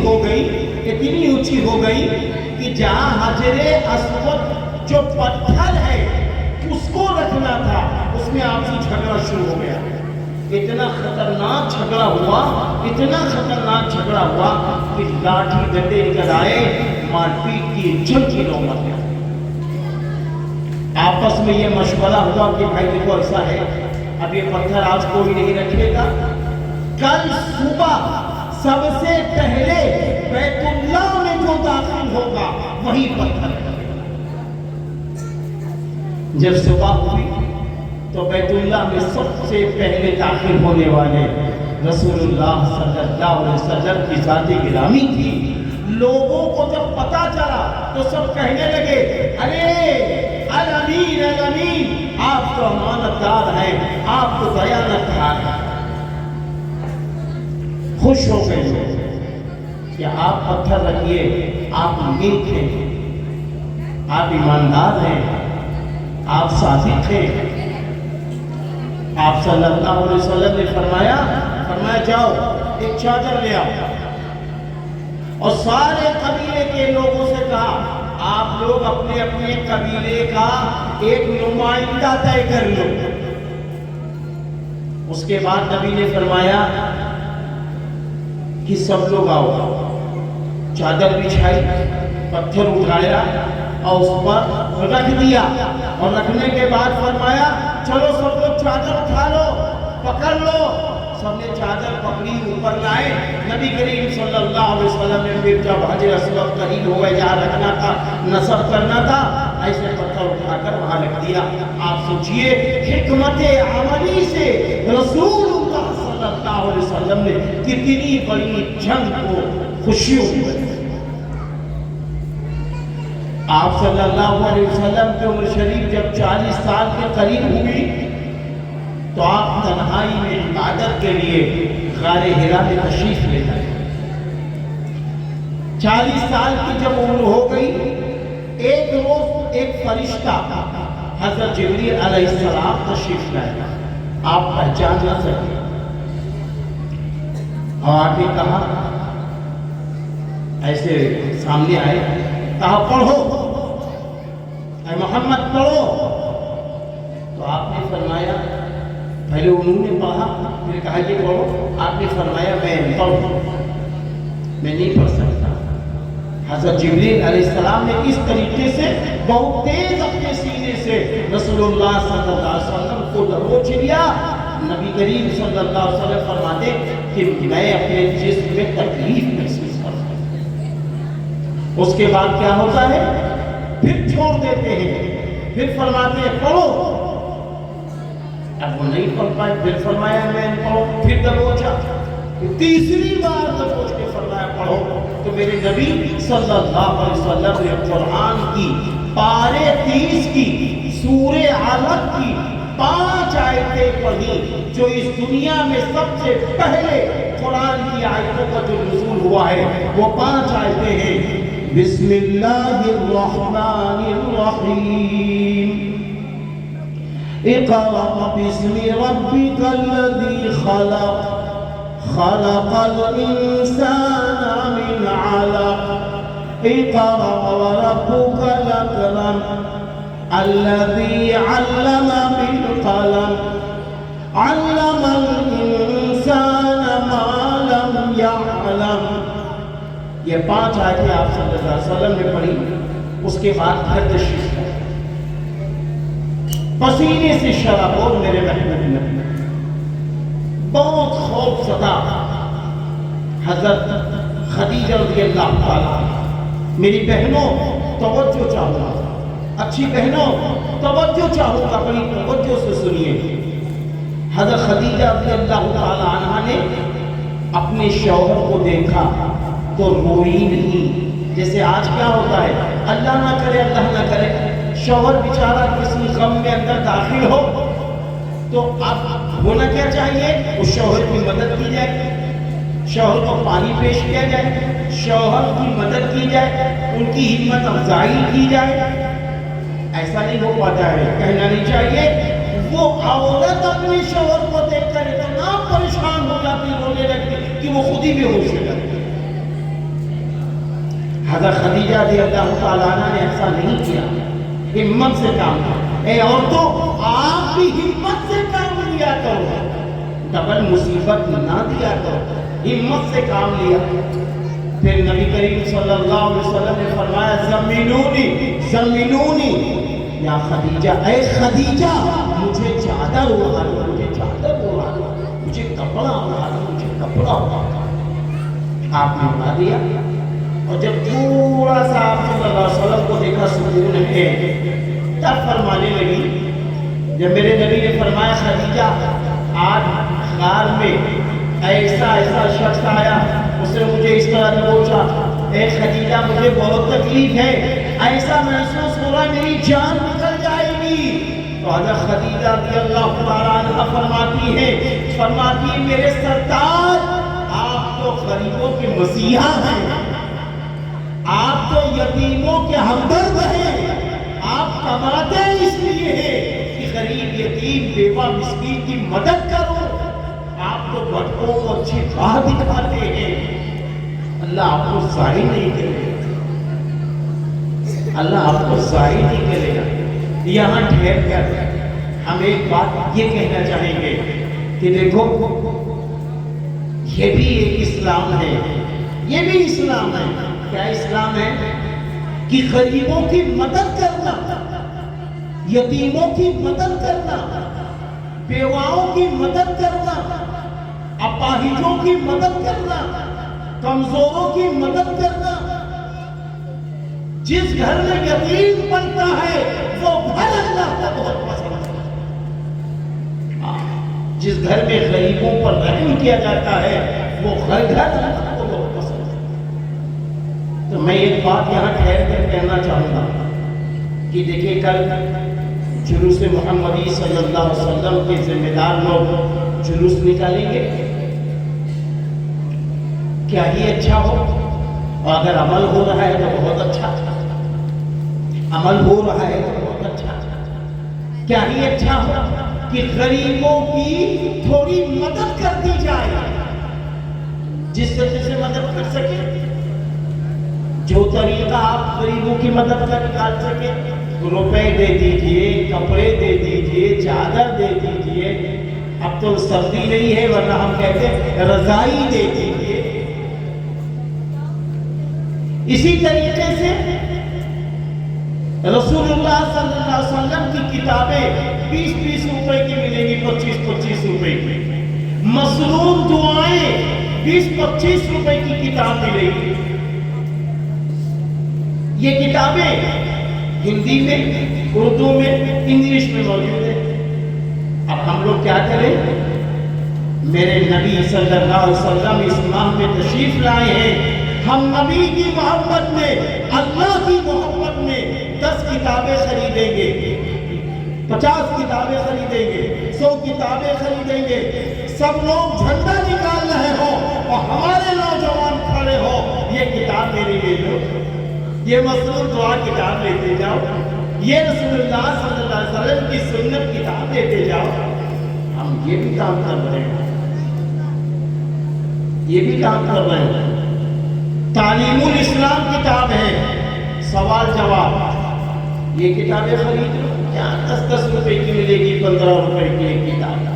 ہو گئی کہ جہاں حجر اسود جو پتھر ہے اس کو رکھنا تھا، اس میں آپسی جھگڑا شروع ہو گیا۔ اتنا خطرناک جھگڑا ہوا کہ لاٹھی ڈنڈے نکل آئے، مار پیٹ کی جنگ کی نوبت ہے۔ آپس میں یہ مشورہ ہوا کہ بھائی دیکھو ایسا ہے، اب یہ پتھر آج کوئی نہیں رکھے گا، کل صبح سب سے پہلے بیت اللہ میں جو داخل ہوگا وہی پتھر ہے۔ جب صبح ہوئی تو بیت اللہ میں سب سے پہلے داخل ہونے والے رسول اللہ صلی اللہ علیہ وسلم کی ذات گرامی تھی۔ لوگوں کو جب پتا چلا تو سب کہنے لگے، ارے الامین الامین، آپ تو امانت دار ہیں، آپ تو دیانت دار ہیں۔ خوش ہو گئے کہ آپ پتھر رکھیے، آپ نیک ہیں، آپ ایماندار ہیں، آپ صادق ہیں۔ آپ صلی اللہ علیہ وسلم نے فرمایا جاؤ ایک چادر لے آؤ، اور سارے قبیلے کے لوگوں سے کہا آپ لوگ اپنے اپنے قبیلے کا ایک نمائندہ طے کر لو۔ اس کے بعد نبی نے فرمایا کہ سب لوگ آؤ، چادر بچھائی، پتھر اٹھایا اور اس پر رکھ دیا، اور رکھنے کے بعد فرمایا چلو سب لوگ چادر اٹھا لو، پکڑ لو۔ سب نے چادر پکڑی، اوپر لائے۔ نبی کریم صلی اللہ علیہ وسلم نے پھر جب حجر اسود قریب ہو گئے، جہاں رکھنا تھا، نصب کرنا تھا، ایسے پتھر اٹھا کر وہاں رکھ دیا۔ آپ سوچئے حکمت عملی سے رسول اللہ صلی اللہ علیہ وسلم نے کتنی بڑی جنگ کو خوشیوں میں۔ آپ صلی اللہ علیہ وسلم کی عمر شریف جب 40 سال کے قریب ہوئی تو آپ تنہائی میں عبادت کے لیے غار حرا میں تشریف لے گئے۔ 40 سال کی جب عمر ہو گئی، ایک روز ایک فرشتہ حضرت جبریل علیہ السلام تشریف لائے، آپ پہچان نہ سکے، اور آگے کہا، ایسے سامنے آئے، کہا پڑھو اے محمد پڑھو۔ تو آپ نے فرمایا، پہلے انہوں نے پڑھا، پھر کہا یہ پڑھو۔ آپ نے فرمایا میں پڑھوں، میں نہیں پڑھ سکتا۔ حضرت جبریل علیہ السلام نے اس طریقے سے بہت تیز اپنے سینے سے رسول اللہ صلی اللہ علیہ وسلم کو دبوچ لیا۔ نبی کریم صلی اللہ علیہ وسلم فرماتے کہ میں اپنے جسم میں تکلیف محسوس کرتا ہوں۔ اس کے بعد کیا ہوتا ہے؟ پھر چھوڑ دیتے ہیں، پھر فرماتے ہیں پڑھو۔ اب وہ نہیں پڑھ پائے، پھر فرمایا میں پڑھو، پھر دبوچا، تیسری بار دبوچ کے فرمایا پڑھو۔ تو میرے نبی صلی اللہ علیہ وسلم نے قرآن کی پارے 30 کی سورہ علق کی 5 آیتیں پڑھی، جو اس دنیا میں سب سے پہلے قرآن کی آیتوں کا جو نزول ہوا ہے وہ 5 آیتیں ہیں۔ بسم اللہ الرحمن الرحیم، اقرأ باسم ربک الذی خلق، خلق الانسان من علق، اقرأ وربک الاکرم الذی علم بالقلم، علم الانسان ما لم يعلم۔ یہ 5 آیتیں آپ صلی اللہ علیہ وسلم نے پڑھی۔ اس کے بعد گھر تشریف لائے، پسینے سے شرابور میرے محمد نبی، بہت خوف زدہ حضرت خدیجہ رضی اللہ تعالیٰ۔ میری بہنوں توجہ چاہوں گا، اچھی بہنوں توجہ چاہوں گا، بڑی توجہ سے سنیے۔ حضرت خدیجہ رضی اللہ تعالیٰ عنہ نے اپنے شوہر کو دیکھا تو روئی نہیں۔ جیسے آج کیا ہوتا ہے، اللہ نہ کرے اللہ نہ کرے شوہر بیچارہ کسی غم میں اندر داخل ہو تو اب ہونا کیا چاہیے، اس شوہر کی مدد کی جائے، شوہر کو پانی پیش کیا جائے، شوہر کی مدد کی جائے، ان کی ہمت افزائی کی جائے۔ ایسا نہیں ہو پاتا ہے، کہنا نہیں چاہیے۔ وہ عورت اپنے شوہر کو دیکھ کر اتنا پریشان ہو جاتی، رونے لگتی، کہ وہ خود ہی بے ہوش ہو جاتی ہے۔ حضرت خدیجہ رضی اللہ تعالیٰ عنہ نے ایسا نہیں کیا، ہمت سے کام کیا۔ اے عورتوں، آپ بھی ہمت سے کام لیا کرو، ڈبل مصیبت نہ دیا کرو، ہمت سے کام لیا۔ پھر نبی کریم صلی اللہ علیہ وسلم نے فرمایا زمینونی زمینونی یا خدیجہ، اے خدیجہ مجھے چادر اڑا دو، مجھے چادر اڑا دو، مجھے کپڑا اڑا دو، مجھے کپڑا اڑا دو۔ آپ نے اڑا دیا، اور جب تھوڑا سا آپ صلی اللہ علیہ وسلم کو دیکھا سکون ہے، تب فرمانے لگی، جب میرے نبی نے فرمایا خدیجہ آج غار میں ایسا ایسا شخص آیا، اس نے مجھے اس طرح پوچھا، اے خدیجہ مجھے بہت تکلیف ہے، ایسا محسوس ہو رہا ہے میری جان نکل جائے گی۔ تو حضرت خدیجہ رضی اللہ تعالیٰ عنہ فرماتی ہے میرے سردار، آپ تو غریبوں کے مسیحا ہیں، آپ تو یتیموں کے ہمدرد ہیں، آپ کماتے اس لیے ہیں کہ غریب یتیم بیوہ مسکین کی مدد کرو، آپ تو بچوں کو اچھی راہ دکھاتے ہیں۔ اللہ آپ کو ضائع نہیں کرے گا، اللہ آپ کو ضائع نہیں کرے گا۔ یہاں ٹھہر کر ہم ایک بات یہ کہنا چاہیں گے کہ دیکھو یہ بھی ایک اسلام ہے، یہ بھی اسلام ہے۔ کیا اسلام ہے؟ کہ غریبوں کی مدد کرنا، یتیموں کی مدد کرنا، بیواؤں کی مدد کرنا، اپاہجوں کی مدد کرنا، کمزوروں کی مدد کرنا۔ جس گھر میں یتیم بنتا ہے وہ گھر اللہ کو بہت پسند ہے، جس گھر میں غریبوں پر رحم کیا جاتا ہے وہ گھر اللہ کو بہت پسند ہے۔ تو میں ایک بات یہاں ٹھہر کر کہنا چاہوں گا کہ دیکھیں کل جلوس محمدی صلی اللہ علیہ وسلم کے ذمہ دار لوگ جلوس نکالیں گے، کیا ہی اچھا ہو، اور اگر عمل ہو رہا ہے تو بہت اچھا، عمل ہو رہا ہے تو بہت اچھا۔ کیا ہی اچھا ہو کہ غریبوں کی تھوڑی مدد کر دی جائے، جس سے جسے مدد کر سکے، جو طریقہ آپ غریبوں کی مدد کا نکال سکے، روپے دے دیجئے، کپڑے دے دیجئے، چادر دے دیجئے، اب تو سردی نہیں ہے ورنہ ہم کہتے ہیں رضائی دے دیجئے۔ اسی طریقے سے رسول اللہ صلی اللہ علیہ وسلم کی کتابیں 20-20 روپے کی ملیں گی، 25-25 روپے کی۔ مصنون دعائیں 20-25 روپے کی کتاب ملے گی۔ یہ کتابیں ہندی میں، اردو میں، انگلش میں موجود ہے۔ اب ہم لوگ کیا کریں؟ میرے نبی صلی اللہ علیہ وسلم اس ماہ میں تشریف لائے ہیں، ہم نبی کی محبت میں، اللہ کی محبت میں 10 کتابیں خریدیں گے، 50 کتابیں خریدیں گے، 100 کتابیں خریدیں گے، سب لوگ جھنڈا نکال رہے ہو اور ہمارے نوجوان کھڑے ہو، یہ کتاب میرے لیے لو، یہ مصنون دعا کتاب لیتے جاؤ، یہ رسول اللہ صلی اللہ علیہ وسلم کی سنت کتاب لیتے جاؤ۔ ہم یہ بھی کام کر رہے ہیں، یہ بھی کام کر رہے ہیں۔ تعلیم الاسلام کتاب ہے، سوال جواب، یہ کتابیں خرید لو، کیا 10-10 روپے کی ملے گی، 15 روپے کی ایک کتاب،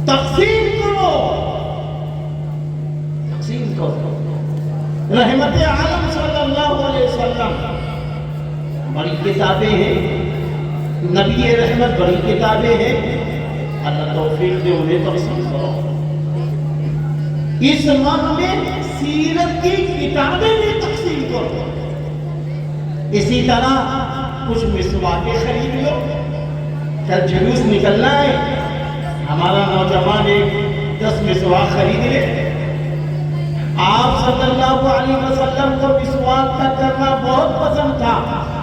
تقسیم کرو، تقسیم کرو۔ رحمت عالم صلی اللہ علیہ وسلم بڑی کتابیں ہیں، نبی رحمت بڑی کتابیں ہیں، اللہ توفیق دے انہیں تقسیم کرو۔ اس ماہ میں سیرت کی کتابیں بھی تقسیم کرو۔ اسی طرح کچھ مسواکیں خرید لو، کل جلوس نکلنا ہے، ہمارا نوجوان ایک 10 مسواک خرید لے۔ آپ صلی اللہ علیہ وسلم کو مسواک کا کرنا بہت پسند تھا۔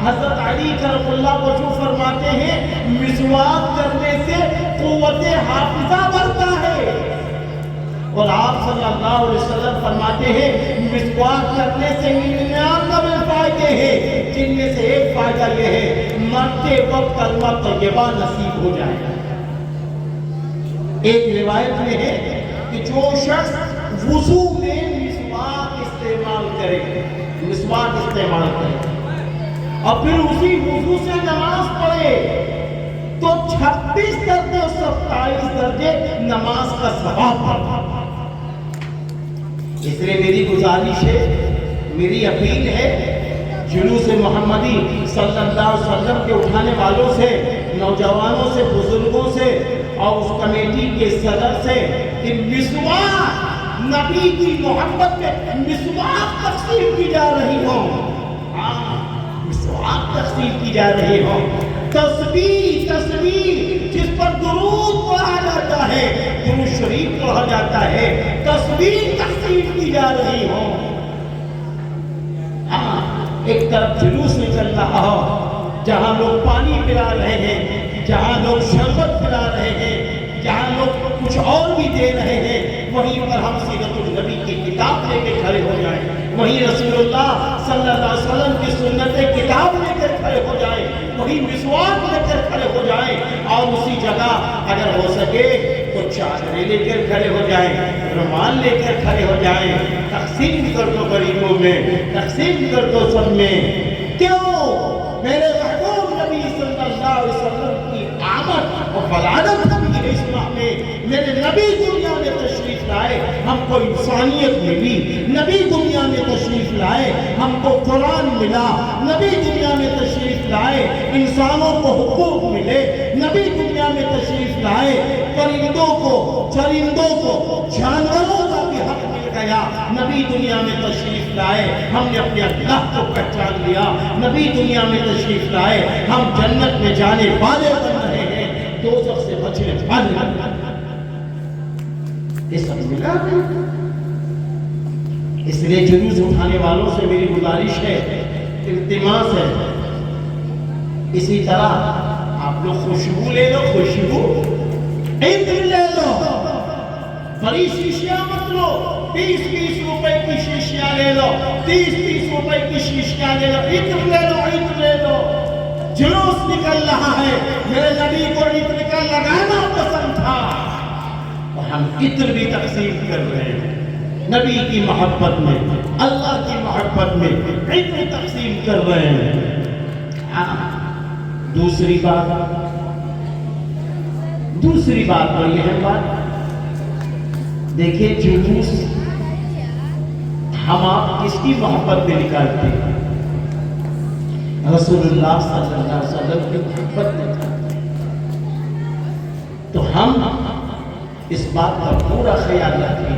حضرت علی کرم اللہ وجہ فرماتے ہیں مسواک کرنے سے قوت حافظہ بڑھتا ہے، اور آپ صلی اللہ علیہ وسلم فرماتے ہیں مسواک کرنے سے 99 فائدے ہیں، جن میں سے ایک فائدہ یہ ہے مرتے وقت کلمہ طیبہ نصیب ہو جائے گا۔ ایک روایت میں ہے کہ جو شخص وضو میں مسواک استعمال کرے اور پھر اسی وضو سے نماز پڑھے تو 36 درجے اور 27 درجے نماز کا ثواب پڑھتا۔ اس لیے میری گزارش ہے، میری اپیل ہے جلوس محمدی صلی اللہ علیہ وسلم کے اٹھانے والوں سے، نوجوانوں سے، بزرگوں سے اور اس کمیٹی کے صدر سے کہ مسواک، نبی کی محبت میں مسواک تقسیم کی جا رہی ہو، مسواک تقسیم کی جا رہی ہو، تسبیح جس پر درود پڑھا جاتا ہے، درود شریف پڑھا جاتا ہے، تسبیح تقسیم کی جا رہی ہو۔ ایک طرف جلوس نکل رہا ہو جہاں لوگ پانی پلا رہے ہیں، جہاں لوگ شربت پلا رہے ہیں، جہاں لوگ کچھ اور بھی دے رہے ہیں، وہیں پر ہم سیرت النبی کی کتاب لے کے کھڑے ہو جائیں، وہیں رسول اللہ صلی اللہ علیہ وسلم کی سنت کتاب لے کر کھڑے ہو جائیں، وہیں مسواک لے کر کھڑے ہو جائیں، اور اسی جگہ اگر ہو سکے تو چادریں لے کر کھڑے ہو جائیں، رومال لے کر کھڑے ہو جائیں، تقسیم کر دو غریبوں میں، تقسیم کر دو سب میں۔ کیوں؟ میرے محبوب نبی صلی اللہ علیہ وسلم کی آمد اور ولادت ہوئی ہے اس ماہ میں، میرے نبی دنیا میں تشریف لائے، ہم کو انسانیت ملی، نبی دنیا میں تشریف لائے، ہم کو قرآن ملا، نبی دنیا میں تشریف لائے، انسانوں کو حقوق ملے، نبی دنیا میں تشریف لائے، پرندوں کو، چرندوں کو، جانوروں کا بھی حق مل گیا، نبی دنیا میں تشریف لائے، ہم نے اپنے اللہ کو پہچان لیا، نبی دنیا میں تشریف لائے، ہم جنت میں جانے والے بن رہے ہیں، دوزخ سے بچنے والے بن رہے ہیں۔ یہ سب ملا ہے۔ اس لیے جلوس اٹھانے والوں سے میری گزارش ہے، التماس ہے، اسی طرح آپ لوگ خوشبو لے لو، خوشبو عطر لے لو، بڑی شیشیاں مت لو، 20-20 روپے کی شیشیاں لے لو، 30-30 روپے کی شیشیاں لے لو، عطر لے لو، عطر لے لو۔ جلوس نکل رہا ہے، میرے نبی کو عطر کا لگانا پسند تھا، ہم عطر بھی تقسیم کر رہے ہیں، نبی کی محبت میں، اللہ کی محبت میں عطر تقسیم کر رہے ہیں۔ دوسری بات بڑی اہم بات، دیکھیں جلوس ہم آپ کس کی محبت میں نکالتے ہیں؟ رسول اللہ صلی اللہ علیہ وسلم کی محبت میں نکالتے ہیں، تو ہم اس بات کا پورا خیال رکھیں،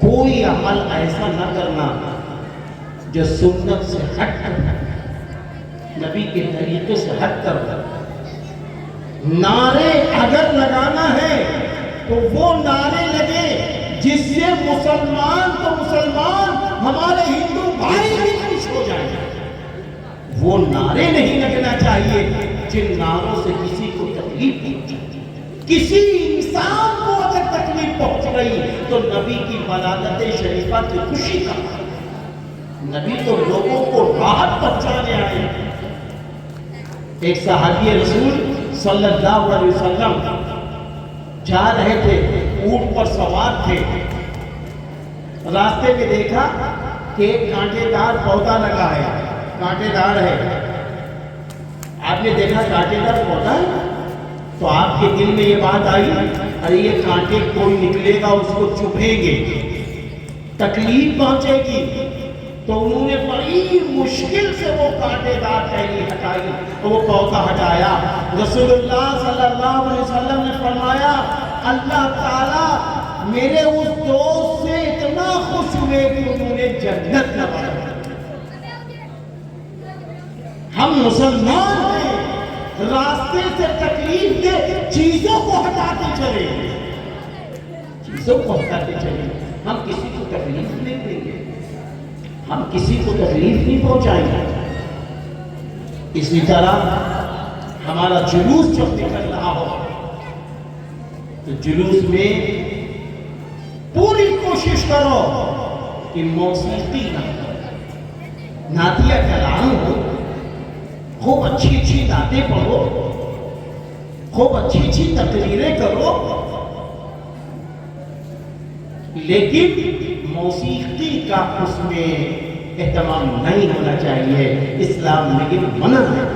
کوئی عمل ایسا نہ کرنا جو سنت سے ہٹ کر، نبی کے طریقے سے ہٹ کر۔ نعرے اگر لگانا ہے تو وہ نعرے لگے جس سے مسلمان تو مسلمان، ہمارے ہندو بھائی بھی خوش ہو جائیں۔ وہ نعرے نہیں لگنا چاہیے جن نعروں سے کسی کو تکلیف پہنچی، کسی انسان کو اگر تکلیف پہنچ گئی تو نبی کی ولادت شریفہ کی خوشی کا، نبی تو لوگوں کو راحت پہنچانے آئے۔ ایک صحابی رسول صلی اللہ علیہ وسلم جا رہے تھے، اونٹ پر سوار تھے، راستے میں دیکھا کہ ایک کانٹے دار پودا لگا ہے، کانٹے دار ہے۔ آپ نے دیکھا کانٹے دار پودا ہے تو آپ کے دل میں یہ بات آئی، ارے یہ کانٹے کوئی نکلے گا اس کو چبھیں گے، تکلیف پہنچے گی، تو انہوں نے بڑی مشکل سے وہ کانٹے دار ٹہنی ہٹائی، وہ پودا ہٹایا۔ رسول اللہ صلی اللہ علیہ وسلم نے فرمایا، اللہ تعالیٰ میرے اس دوست سے اتنا خوش ہوئے کہ انہوں نے جنت لگایا۔ ہم مسلمان ہیں، راستے سے تکلیف دے چیزوں کو ہٹاتے چلے، چیزوں کو ہٹاتے چلے، ہم کسی کو تکلیف نہیں دیں گے، ہم کسی کو تکلیف نہیں پہنچائیں گے۔ اسی طرح ہمارا جلوس جب نکل رہا ہو تو جلوس میں پوری کوشش کرو کہ موسیقی نہ ہو، نعتیہ کلام ہو، خوب اچھی اچھی نعتیں پڑھو، خوب اچھی اچھی تقریریں کرو، لیکن موسیقی کا اس میں اہتمام نہیں ہونا چاہیے، اسلام میں یہ منع ہے۔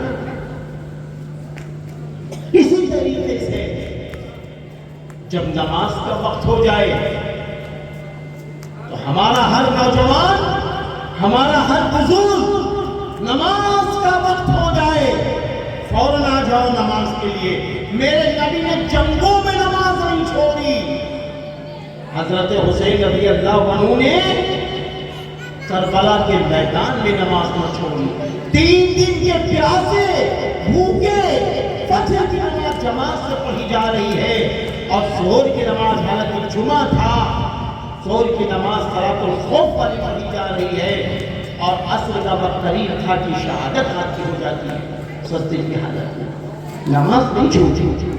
اسی طریقے سے جب نماز کا وقت ہو جائے تو ہمارا ہر نوجوان، ہمارا ہر بزرگ نماز کا وقت ہو جائے فوراً آ جاؤ نماز کے لیے۔ میرے نبی نے جنگوں میں نماز نہیں چھوڑی۔ حضرت حسین رضی اللہ عنہ نے کربلا کے میدان میں نماز نہ چھوڑی۔ 3 دن کے پیاسے بھوکے فجر کی نماز جماعت سے پڑھی جا رہی ہے، اور ظہر کی نماز حالت جمعہ تھا، ظہر کی نماز صلاۃ الخوف والی پڑھی جا رہی ہے، اور عصر کا وقت قریب تھا کہ شہادت حاصل ہو جاتی ہے۔ سستے کی حالت میں نماز نہیں چھوڑی۔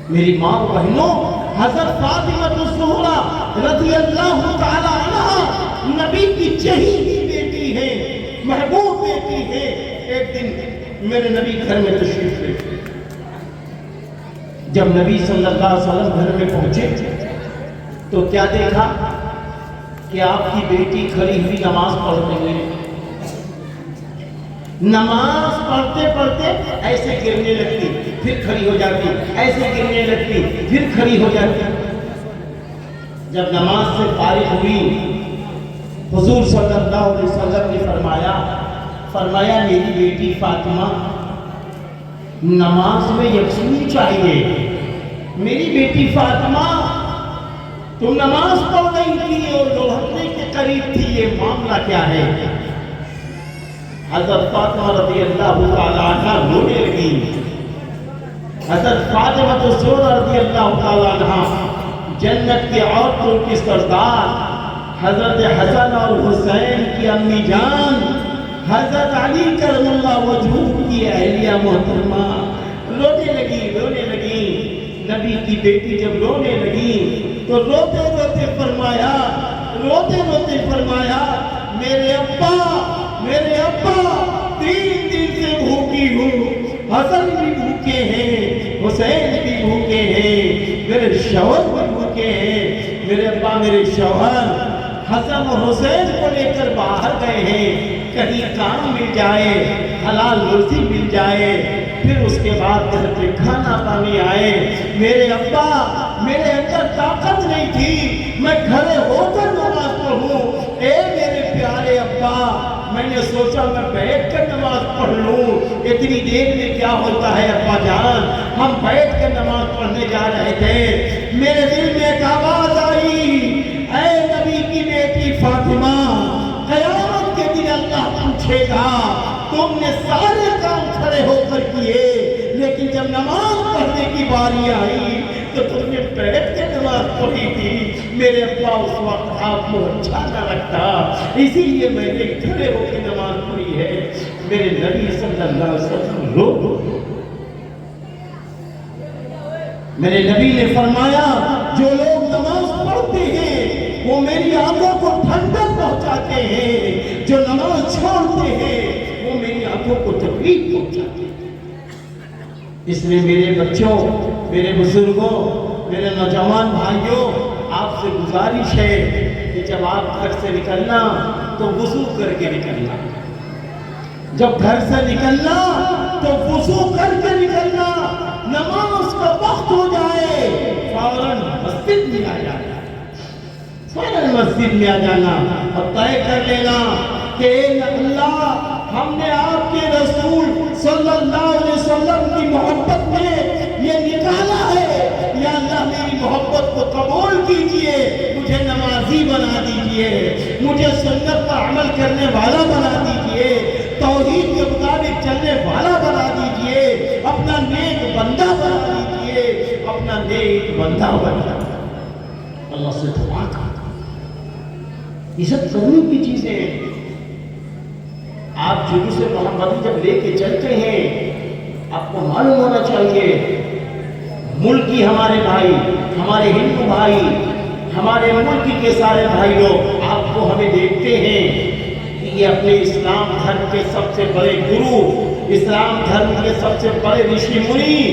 میری ماں و بہنوں، حضرت فاطمہ الزہرا رضی اللہ تعالی عنہا نبی کی چہیتی بیٹی ہے، محبوب بیٹی ہے۔ ایک دن میرے نبی گھر میں تشریف لے، جب نبی صلی اللہ علیہ وسلم گھر میں پہنچے تو کیا دیکھا کہ آپ کی بیٹی کھڑی ہوئی نماز پڑھ رہی ہے۔ نماز پڑھتے پڑھتے ایسے گرنے لگتی، پھر کھڑی ہو جاتی، ایسے گرنے لگتی، پھر کھڑی ہو جاتی۔ جب نماز سے فارغ ہوئی، حضور صلی اللہ علیہ وسلم نے فرمایا میری بیٹی فاطمہ نماز میں یکسوئی چاہیے۔ میری بیٹی فاطمہ تم نماز پڑھ رہی تھی اور لوہرنے کے قریب تھی، یہ معاملہ کیا ہے؟ حضرت فاطمہ رضی اللہ تعالی عنہ رونے لگی۔ حضرت فاطمہ الزہرا رضی اللہ تعالی عنہ جنت کے عورتوں کی سردار، حضرت حسن اور حسین کی امی جان، حضرت علی کرم اللہ وجہہ کی اہلیہ محترمہ رونے لگی۔ نبی کی بیٹی جب رونے لگی تو روتے روتے فرمایا میرے ابا 3 دن سے بھوکی ہوں، حسن بھی بھوکے ہیں، حسین بھی بھوکے ہیں، میرے شوہر بھی بھوکے ہیں۔ میرے ابا میرے شوہر حسن اور حسین کو لے کر باہر گئے ہیں، کہیں کام مل جائے، حلال روزی مل جائے، پھر اس کے بعد گھر پہ کھانا پانی آئے۔ میرے ابا میرے اندر طاقت نہیں تھی میں کھڑے ہو کر نماز پڑھوں۔ اے میرے پیارے ابا، میں نے سوچا میں بیٹھ کر نماز پڑھ لوں، اتنی دیر میں کیا ہوتا ہے ابا جان، ہم بیٹھ کر نماز پڑھنے جا رہے تھے۔ میرے دل میں ایک آواز آئی، اے نبی کی بیٹی فاطمہ، قیامت کے دن اللہ پوچھے گا تم نے سارے کام کھڑے ہو کر کیے، لیکن جب نماز پڑھنے کی باری آئی تو تم نے بیٹھ کے نماز پڑھی تھی۔ میرے ابا اس وقت آپ کو اچھا نہ لگتا، اسی لیے میں نے کھڑے ہو کے نماز پڑھی ہے۔ میرے نبی صلی اللہ علیہ وسلم رو، میرے نبی نے فرمایا جو لوگ نماز پڑھتے ہیں وہ میری آنکھوں کو ٹھنڈک پہنچاتے ہیں، جو نماز چھوڑتے ہیں وہ میری آنکھوں کو تکلیف پہنچاتے ہیں۔ اس لیے میرے بچوں، میرے بزرگوں، میرے نوجوان بھائیوں، آپ سے گزارش ہے کہ جب آپ گھر سے نکلنا تو وضو کر کے نکلنا، جب گھر سے نکلنا تو وضو کر کے نکلنا، نماز کا وقت ہو جائے فوراً مسجد میں آ جانا، فوراً مسجد میں آ جانا اور طے کر لینا کہ اے اللہ ہم نے آپ کے رسول صلی اللہ علیہ وسلم کی محبت میں یہ نکالا ہے، یا اللہ میری محبت کو قبول کیجئے، مجھے نمازی بنا دیجئے، مجھے سنت پر عمل کرنے والا بنا دیجئے، توحید کے مطابق چلنے والا بنا دیجئے، اپنا نیک بندہ بنا دیجئے، اپنا نیک بندہ بنا۔ اللہ سے دعا کر، یہ سب کرنے کی چیزیں ہیں۔ آپ جلوس محمدی جب لے کے چلتے ہیں آپ کو معلوم ہونا چاہیے ملکی ہمارے بھائی، ہمارے ہندو بھائی، ہمارے ملک کے سارے بھائی لوگ آپ کو ہمیں دیکھتے ہیں کہ یہ اپنے اسلام دھرم کے سب سے بڑے گرو، اسلام دھرم کے سب سے بڑے رشی منی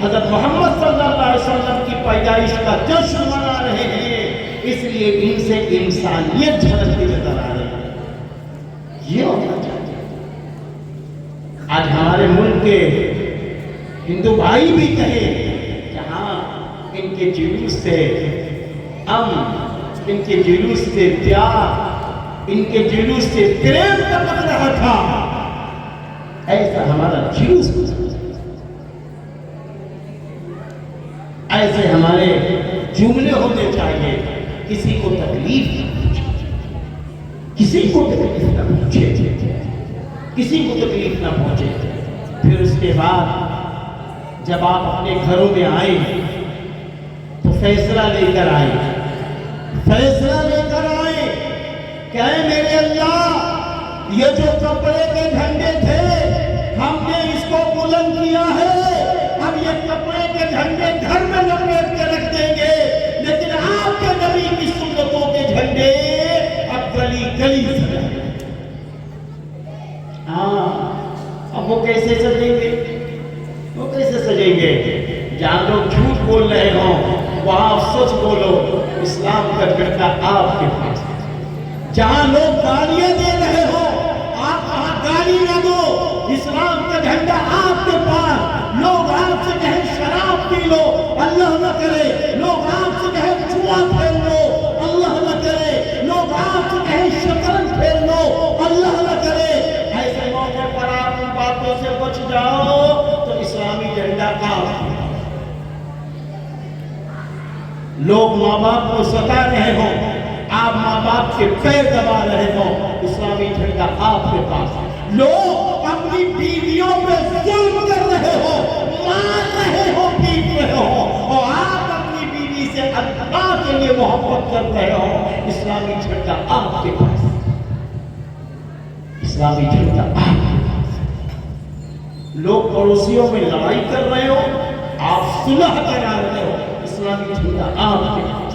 حضرت محمد صلی اللہ علیہ وسلم کی پیدائش کا جشن منا رہے ہیں۔ اس لیے ان سے انسانیت جھلکتی نظر آ رہی ہے. یہ ہونا چاہیے. آج ہمارے ملک کے ہندو بھائی بھی کہیں جہاں ان کے جلوس سے ان کے جلوس سے پیار، ان کے جلوس سے پریم ٹپک رہا تھا، ایسا ہمارا جلوس، ایسے ہمارے جملے ہونے چاہیے. کسی کو تکلیف نہ پہنچے، کسی کو تکلیف نہ پہنچے، کسی کو تکلیف نہ پہنچے. پھر اس کے بعد جب آپ اپنے گھروں میں آئے تو فیصلہ لے کر آئے، فیصلہ لے کر آئے کہ اے میرے اللہ، یہ جو کپڑے کے جھنڈے تھے ہم نے اس کو بلند کیا ہے، اب یہ کپڑے کے جھنڈے گھر میں لپیٹ کے رکھ دیں گے، لیکن آپ کے نبی کی سنتوں کے جھنڈے اب گلی گلی سجائیں گے. اب وہ کیسے سجیں گے؟ وہ کیسے سجیں گے؟ جہاں لوگ جھوٹ بول رہے ہوں وہاں آپ سچ بولو، اسلام کا جھنڈا آپ کے پاس. جہاں لوگ گالیاں دے رہے ہوں آپ وہاں گالی نہ دو، اسلام کا جھنڈا آپ کے پاس. لوگ آپ سے کہیں شراب پی لو، اللہ نہ کرے. لوگ آپ سے کہیں جوا کھیل لو، اللہ نہ کرے. لوگ آپ سے کہیں شطرنج کھیل لو، اللہ نہ کرے. ایسے موقع پر آپ ان باتوں سے بچ جاؤ تو اسلامی جھنڈا آپ. لوگ ماں باپ کو ستا رہے ہوں، آپ ماں باپ کے پیر دبا رہے ہوں، اسلامی جھنڈا آپ کے پاس. لوگ اپنی بیویوں پہ ظلم کر رہے ہو، مار رہے ہو، پیٹ رہے ہو، اور آپ اپنی بیوی سے اللہ کے لیے محبت کر رہے ہو، اسلامی جھنڈا آپ کے پاس. اسلامی جھنڈا آپ کے پاس. لوگ پڑوسیوں میں لڑائی کر رہے ہو، آپ صلح کرا رہے ہو، اسلامی جھنڈا آپ کے پاس.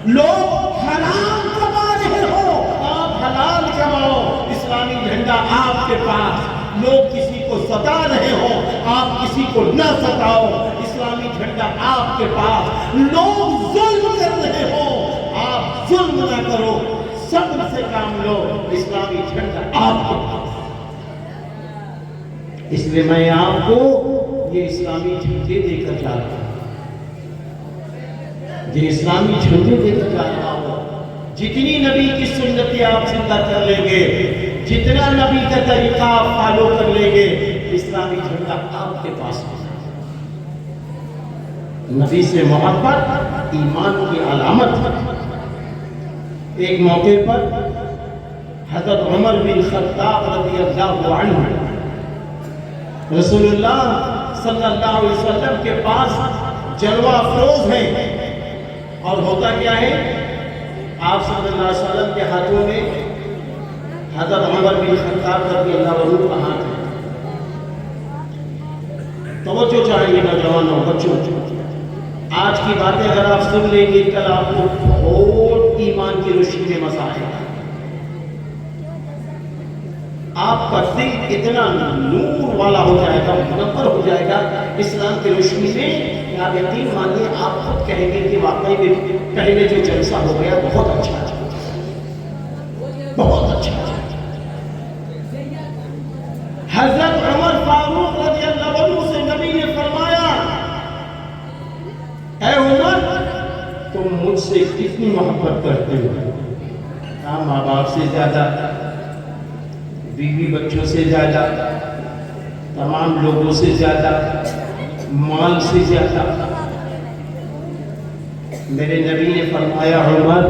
لوگ حرام کما رہے ہو، آپ حلال کماؤ، اسلامی جھنڈا آپ کے پاس. لوگ کسی کو ستا رہے ہو، آپ کسی کو نہ ستاؤ، اسلامی جھنڈا آپ کے پاس. لوگ ظلم کر رہے ہو، آپ ظلم نہ کرو، صبر سے کام لو، اسلامی جھنڈا آپ کے پاس. اس لیے میں آپ کو یہ اسلامی جھنڈے دے کر جا رہا ہوں، یہ اسلامی جھنڈے دے کر جا رہا ہوں. جتنی نبی کی سنتیں آپ زندہ کر لیں گے، جتنا نبی کا طریقہ آپ فالو کر لیں گے، اسلامی جھنڈا آپ کے پاس ہے. نبی سے محبت ایمان کی علامت ہے. ایک موقع پر حضرت عمر بن خطاب رضی اللہ عنہ رسول اللہ صلی اللہ علیہ وسلم کے پاس جلوہ افروز ہیں، اور ہوتا کیا ہے، آپ صلی اللہ علیہ وسلم کے ہاتھوں میں حضرت عمر بن خطاب رضی اللہ عنہ کا ہاتھ ہے. توجہ چاہیے نوجوانوں، بچوں، آج کی باتیں اگر آپ سن لیں گے کل آپ کو بہت ایمان کی روشنی میں مزہ آئے گا. آپ کا دل اتنا نور والا ہو جائے گا، منور ہو جائے گا اسلام کی روشنی میں کہ آپ یقین مانیے آپ خود کہیں گے کہ واقعی میں پہلے جو جلسہ ہو گیا بہت اچھا تھا، بہت اچھا تھا. حضرت عمر فاروق رضی اللہ عنہ سے نبی نے فرمایا، اے عمر تم مجھ سے کتنی محبت کرتے ہو؟ کہا ماں باپ سے زیادہ، بیوی بچوں سے زیادہ، تمام لوگوں سے زیادہ، مال سے زیادہ. میرے نبی نے فرمایا عمر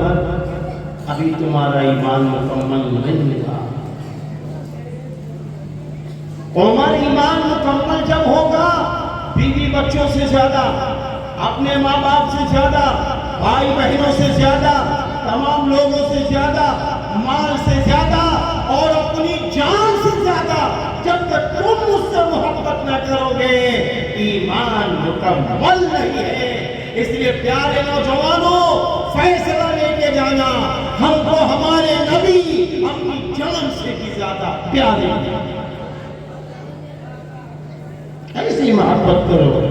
ابھی تمہارا ایمان مکمل نہیں ہوا. عمر ایمان مکمل جب ہوگا، بیوی بچوں سے زیادہ، اپنے ماں باپ سے زیادہ، بھائی بہنوں سے زیادہ، تمام لوگوں سے زیادہ، مال سے زیادہ اور اپنی جان سے زیادہ جب تک تم مجھ سے محبت نہ کرو گے ایمان مکمل نہیں ہے. اس لیے پیارے نوجوانوں فیصلہ لے کے جانا، ہم کو ہمارے نبی اپنی جان سے بھی زیادہ پیارے ہیں. ایسی محبت کرو،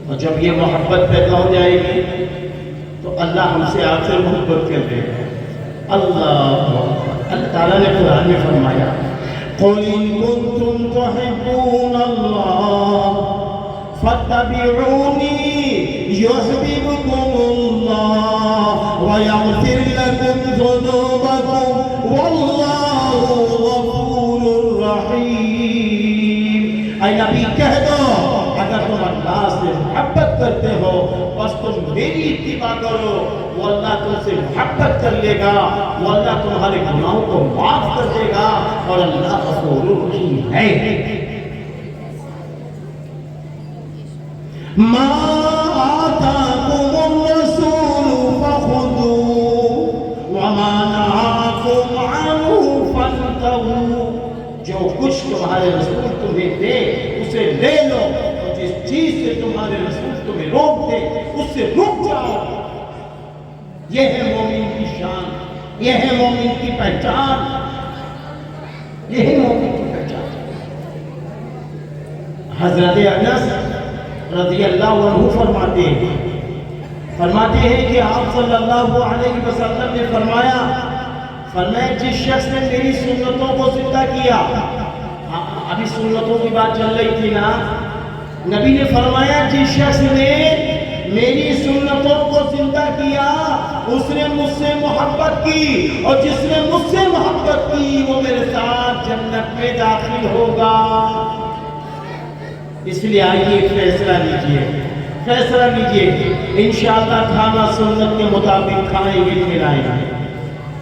اور جب یہ محبت پیدا ہو جائے گی تو اللہ ہم سے آپ سے محبت کر دے گا۔ اللہ تعالیٰ نے قرآن میں فرمایا قُلْ إِن كُنتُمْ تُحِبُّونَ اللَّهَ فَاتَّبِعُونِي يُحْبِبْكُمُ اللَّهُ وَيَغْفِرْ لَكُمْ ذُنُوبَكُمْ وَاللَّهُ غَفُورٌ رَحِيمٌ۔ اے نبی کہہ دو اگر تم اللہ سے محبت کرتے ہو بس تم میری اتباع کرو، وہ اللہ تم سے محبت کر لے گا، وہ اللہ تمہارے گناہوں کو معاف کر دے گا، اور اللہ غفور رحیم ہے۔ ما آتاکم الرسول فخذوه وما نهاکم عنہ فانتہوا، جو کچھ تمہارے رسول تمہیں دے اسے لے لو، اور جس چیز سے تمہارے رسول تمہیں روک دے اس سے رک جاؤ۔ یہ ہے مومن کی شان، یہ ہے مومن کی پہچان، یہ ہے مومن کی پہچان۔ حضرت انس رضی اللہ عنہ فرماتے ہیں کہ آپ صلی اللہ علیہ وسلم نے فرمایا جس شخص نے میری سنتوں کو زندہ کیا، ابھی سنتوں کی بات چل رہی تھی نا، نبی نے فرمایا جس شخص نے میری سنتوں کو زندہ کیا اس نے مجھ سے محبت کی، اور جس نے مجھ سے محبت کی وہ میرے ساتھ جنت میں داخل ہوگا۔ اس لیے آئیے فیصلہ لیجئے انشاءاللہ کھانا سنت کے مطابق کھائیں گے کھلائیں گے،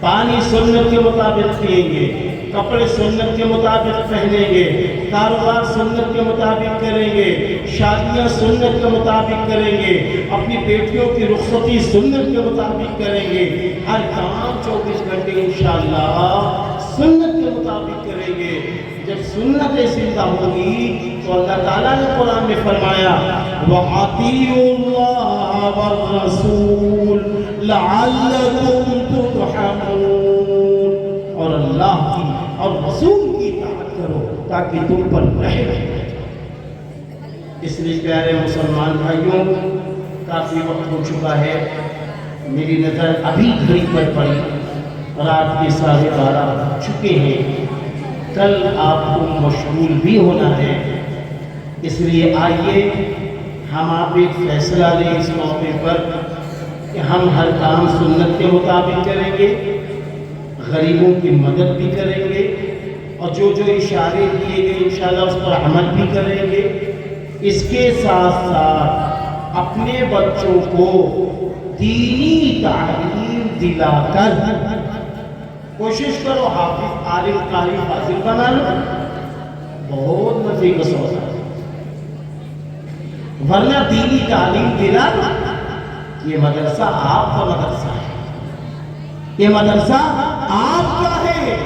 پانی سنت کے مطابق پئیں گے، کپڑے سنت کے مطابق پہنیں گے، کاروبار سنت کے مطابق کریں گے، شادیاں سنت کے مطابق کریں گے، اپنی بیٹیوں کی رخصتی سنت کے مطابق کریں گے، ہر کام 24 گھنٹے انشاءاللہ سنت کے مطابق کریں گے۔ جب سنتیں زندہ ہوگی تو اللہ تعالیٰ نے قرآن میں فرمایا وَأَطِیعُوا اللَّهَ وَالرَّسُولَ لَعَلَّكُمْ تُرْحَمُونَ، اور اللہ کی اور رسول کی اطاعت کرو تاکہ تم پر رحم ہو۔ اس لیے پیارے مسلمان بھائیوں، کافی وقت ہو چکا ہے، میری نظر ابھی گھڑی پر پڑی، رات کے 12:30 بج چکے ہیں، کل آپ کو مشغول بھی ہونا ہے، اس لیے آئیے ہم آپ ایک فیصلہ لیں اس موقع پر کہ ہم ہر کام سنت کے مطابق کریں گے، غریبوں کی مدد بھی کریں گے، اور جو اشارے دیے گئے انشاءاللہ اس پر عمل بھی کریں گے۔ اس کے ساتھ ساتھ اپنے بچوں کو دینی تعلیم دلا کر کوشش کرو حافظ عالم قاری فاضل بنا لو، بہت مزے کا سودا ہے، ورنہ دینی تعلیم دلا لو۔ یہ مدرسہ آپ کا مدرسہ ہے، یہ مدرسہ آپ کا ہے،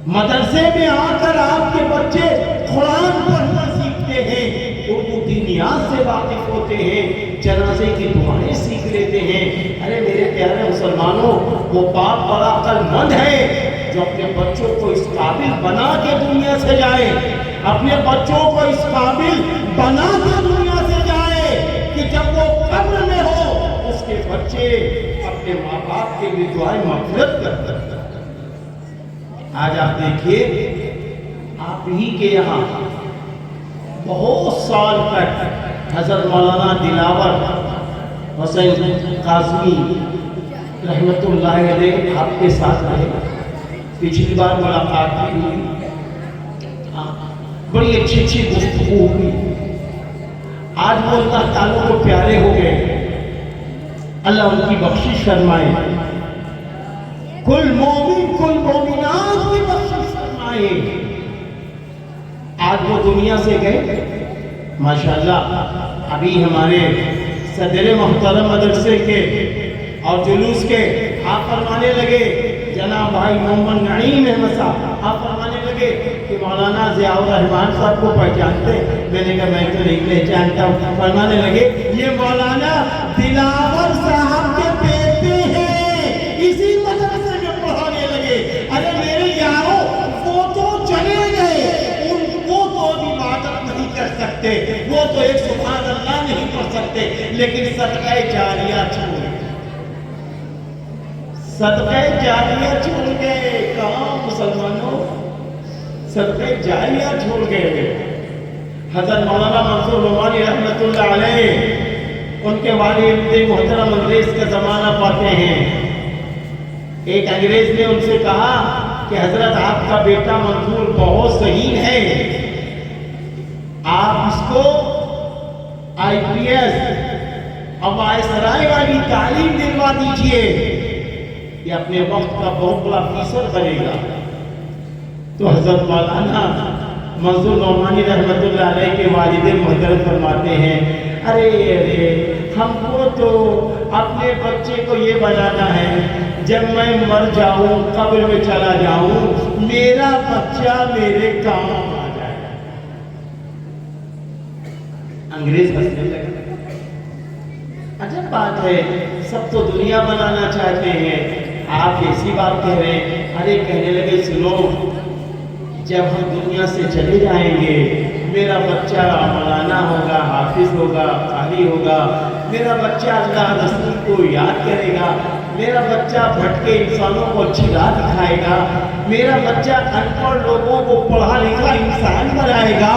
مدرسے میں آ کر آپ کے بچے قرآن پڑھنا سیکھتے ہیں، اردو دینیات سے واقف ہوتے ہیں، جنازے کی دعائیں سیکھ لیتے ہیں۔ ارے میرے پیارے مسلمانوں، وہ باپ بڑا عقل مند ہے جو اپنے بچوں کو اس قابل بنا کے دنیا سے جائے، اپنے بچوں کو اس قابل بنا کے دنیا سے جائے کہ جب وہ قبر میں ہو اس کے بچے اپنے ماں باپ کے لیے دعائیں مغفرت کرتے ہیں۔ آج آپ دیکھیے آپ ہی کے یہاں بہت سال تک حضرت مولانا دلاور حسین قاسمی رحمت اللہ علیہ آپ کے ساتھ رہے، پچھلی بار ملاقات بھی ہوئی، بڑی اچھی گفتگو ہوئی، آج وہ اللہ تعالیٰ کو پیارے ہو گئے، اللہ ان کی بخشش فرمائے، کل مومن کل مومنات کی بخشش فرمائے۔ آج وہ دنیا سے گئے، ماشاءاللہ ابھی ہمارے صدر محترم مدرسے کے اور جلوس کے آپ فرمانے لگے، جناب بھائی محمد نعیم احمد صاحب آپ فرمانے لگے کہ مولانا ضیاء الرحمان صاحب کو پہچانتے؟ میں نے کہا میں تو نہیں پہچانتا ہوں۔ فرمانے لگے یہ مولانا دلاور صاحب کے بیٹے ہیں، اسی مدرسے میں پڑھانے لگے۔ ارے میرے یارو وہ تو چلے گئے، ان کو تو عبادت نہیں کر سکتے، وہ تو ایک سبحان اللہ نہیں پڑھ سکتے۔ سکتے، لیکن صدقہ جاریہ چھوڑ گئے، صدقہ جاریہ چھوڑ گئے۔ کہاں مسلمانوں؟ صدقہ جاریہ چھوڑ گئے۔ حضرت مولانا منصور نعمانی رحمۃ اللہ علیہ، ان کے والد محترم انگریز کا زمانہ پاتے ہیں۔ ایک انگریز نے ان سے کہا کہ حضرت آپ کا بیٹا منصور بہت ذہین ہے، آپ اس کو IPS اور وائسرائے والی تعلیم دلوا دیجئے، یہ اپنے وقت کا بہت بڑا افسر بنے گا۔ تو حضرت مولانا منصور نعمانی رحمۃ اللہ علیہ کے والد محترم فرماتے ہیں، ارے ہم کو تو اپنے بچے کو یہ بنانا ہے جب میں مر جاؤں، قبر میں چلا جاؤں، میرا بچہ میرے کام آ جائے۔ انگریز ہنسنے لگے، عجب بات ہے، سب تو دنیا بنانا چاہتے ہیں، آپ ایسی بات کہہ رہے ہیں۔ ارے کہنے لگے سنو، جب ہم دنیا سے چلے جائیں گے، میرا بچہ مولانا ہوگا، حافظ ہوگا، قاری ہوگا، میرا بچہ اللہ رسول کو یاد کرے گا، میرا بچہ بھٹکے انسانوں کو اچھی راہ دکھائے گا، میرا بچہ ان پڑھ لوگوں کو پڑھا لکھا انسان بنائے گا۔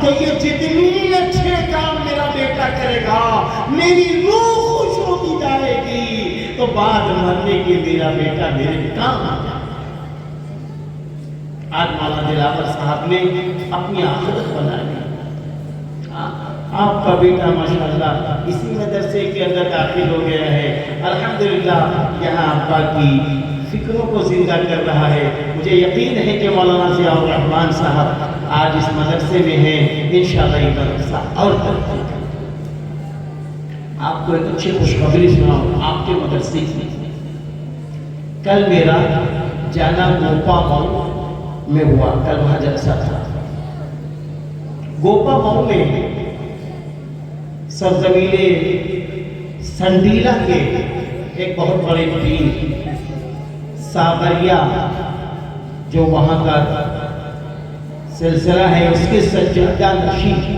تو یہ جتنی اچھے کام میرا بیٹا کرے گا، میری روح خوش ہوتی جائے گی، تو بعد مرنے کے میرا بیٹا میرے کام آ جائے۔ آج مولانا دلاور صاحب نے اپنی آخرت بنا لی۔ آپ کا بیٹا ماشاءاللہ اسی مدرسے کے اندر داخل ہو گیا ہے، الحمدللہ یہاں ابا کی فکروں کو زندہ کر رہا ہے۔ مجھے یقین ہے کہ مولانا ضیاء الرحمن صاحب آج اس مدرسے میں ہیں، انشاءاللہ یہ مدرسہ اور ترقی کرے۔ آپ کو ایک اچھی خوشخبری سناؤں آپ کے مدرسے کی۔ کل میرا جانا گوپا مئو میں ہوا، کل وہاں جلسہ تھا۔ گوپا مئو میں سرزمین سنڈیلا کے ایک بہت بڑے پیر ساغریہ جو وہاں کا سلسلہ ہے، اس کے سجادہ نشین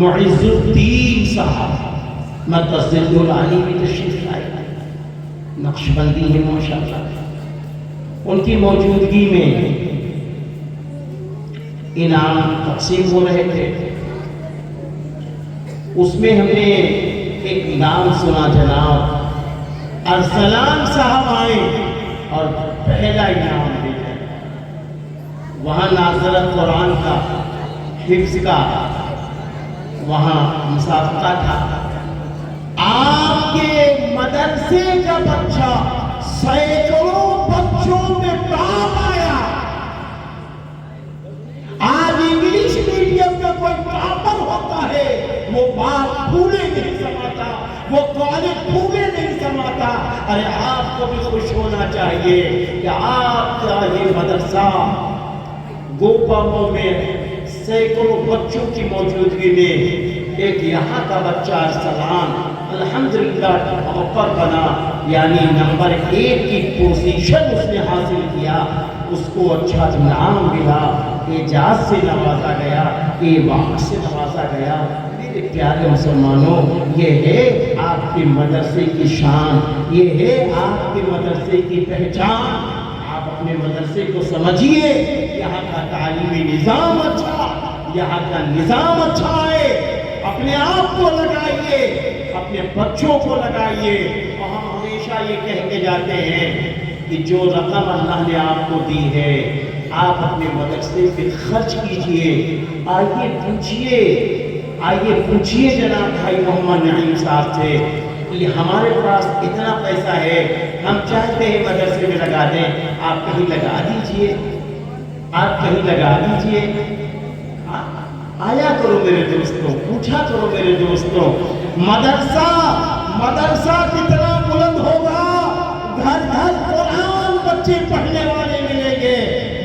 معز الدین صاحب مقصد العالی بھی تشریف لائے، نقشبندی ہے ماشاءاللہ۔ ان کی موجودگی میں انعام تقسیم ہو رہے تھے، اس میں ہم نے ایک نام سنا، جناب ارسلان صاحب آئے اور پہلا انعام دے گئے۔ وہاں ناظرہ قرآن کا حفظ کا وہاں مسابقہ تھا۔ آپ کے مدرسے کا بچہ سینکڑوں بچوں میں ٹاپ آیا۔ آج انگلش میڈیم میں کوئی ٹاپر ہوتا ہے، وہ بات پھولے نہیں سماتا، وہ کالج پھولے نہیں سماتا۔ ارے آپ کو بھی خوش ہونا چاہیے کہ آپ کا یہ مدرسہ گوپا مئو میں سینکڑوں بچوں کی موجودگی میں ایک یہاں کا بچہ ارسلان الحمدللہ ٹاپر بنا، یعنی نمبر 1 کی پوزیشن اس نے حاصل کیا۔ اس کو اچھا انعام ملا، اعزاز سے نوازا گیا، ایوان سے نوازا گیا۔ میرے پیارے مسلمانوں، یہ ہے آپ کے مدرسے کی شان، یہ ہے آپ کے مدرسے کی پہچان۔ آپ اپنے مدرسے کو سمجھیے، یہاں کا تعلیمی نظام اچھا، یہاں کا نظام اچھا ہے۔ اپنے آپ کو لگائیے، اپنے بچوں کو لگائیے۔ اور ہم ہمیشہ یہ کہہ کے جاتے ہیں کہ جو رقم اللہ نے آپ کو دی ہے، آپ اپنے مدرسے پہ خرچ کیجئے۔ آئیے پوچھئے جناب بھائی محمد نعیم صاحب سے کہ ہمارے پاس اتنا پیسہ ہے، ہم چاہتے ہیں مدرسے میں لگا دیں، آپ کہیں لگا دیجئے، آپ کہیں لگا دیجئے۔ آیا کرو میرے دوستوں، پوچھا کرو میرے دوستوں، مدرسہ کتنا بلند ہوگا؟ گھر گھر قرآن بچے پڑھنے والے ملیں گے،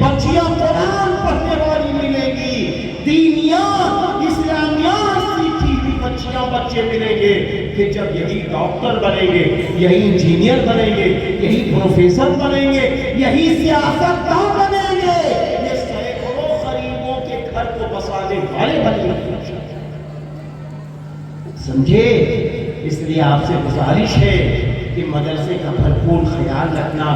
بچیاں قرآن پڑھنے والی ملے گی، دینیات اسلامیات سیکھی ہوئی بچیاں بچے ملیں گے۔ کہ جب یہی ڈاکٹر بنیں گے، یہی انجینئر بنیں گے، یہی پروفیسر بنیں گے، یہی سیاستدان بنیں گے، یہ سینکڑوں غریبوں کے گھر کو بسانے والے بنیں گے۔ سمجھے؟ اس لیے آپ سے گزارش ہے کہ مدرسے کا بھرپور خیال رکھنا۔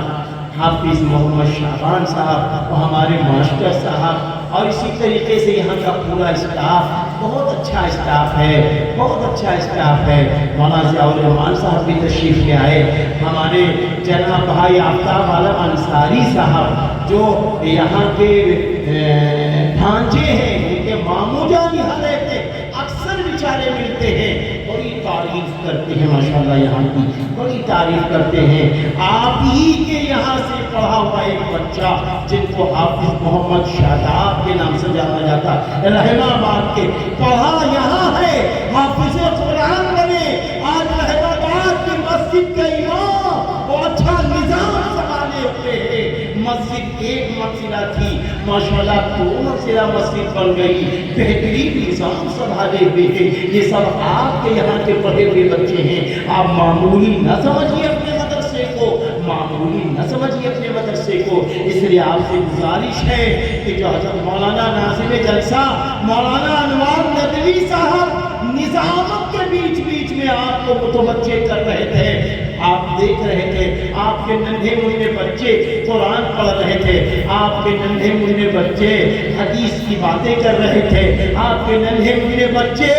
حافظ محمد شعبان صاحب اور ہمارے ماسٹر صاحب اور اسی طریقے سے یہاں کا پورا اسٹاف بہت اچھا اسٹاف ہے، بہت اچھا اسٹاف ہے۔ مولانا ضیاء الرحمان صاحب بھی تشریف لے آئے، ہمارے جناب بھائی آفتاب عالم انصاری صاحب جو یہاں کے بھانجے ہیں، ان کے ماموں جان یہاں رہتے، اکثر بیچارے ملتے ہیں، بڑی تعریف کرتے ہیں ماشاءاللہ، یہاں کی بڑی تعریف کرتے ہیں۔ آپ ہی کے یہاں سے پڑھا ہوا ایک بچہ جن کو حافظ محمد شاداب کے نام سے جانا جاتا، رحمہ آباد کے، پڑھا یہاں ہے، حافظ قرآن بنے، آج رحمہ آباد کی مسجد کا امام، وہ اچھا نظام سنبھالے ہوئے ہیں۔ مسجد ایک منزلہ تھی، ماشاءاللہ 2 منزلہ مسجد بن گئی، بہترین نظام سنبھالے ہوئے ہیں۔ یہ سب آپ کے یہاں کے پڑھے ہوئے بچے ہیں۔ آپ معمولی نہ سمجھیے اپنے مدرسے کو، معمولی نہ سمجھیے اپنے مدرسے کو۔ اس لیے آپ سے گزارش ہے کہ جو حضرت مولانا ناظم جلسہ مولانا انوار ندوی صاحب نظامت کے بیچ بیچ میں آپ کو متوجہ کر رہے تھے، آپ دیکھ رہے تھے، آپ کے ننھے منھے بچے قرآن پڑھ رہے تھے، آپ کے ننھے منھے بچے حدیث کی باتیں کر رہے تھے، آپ کے ننھے منھے بچے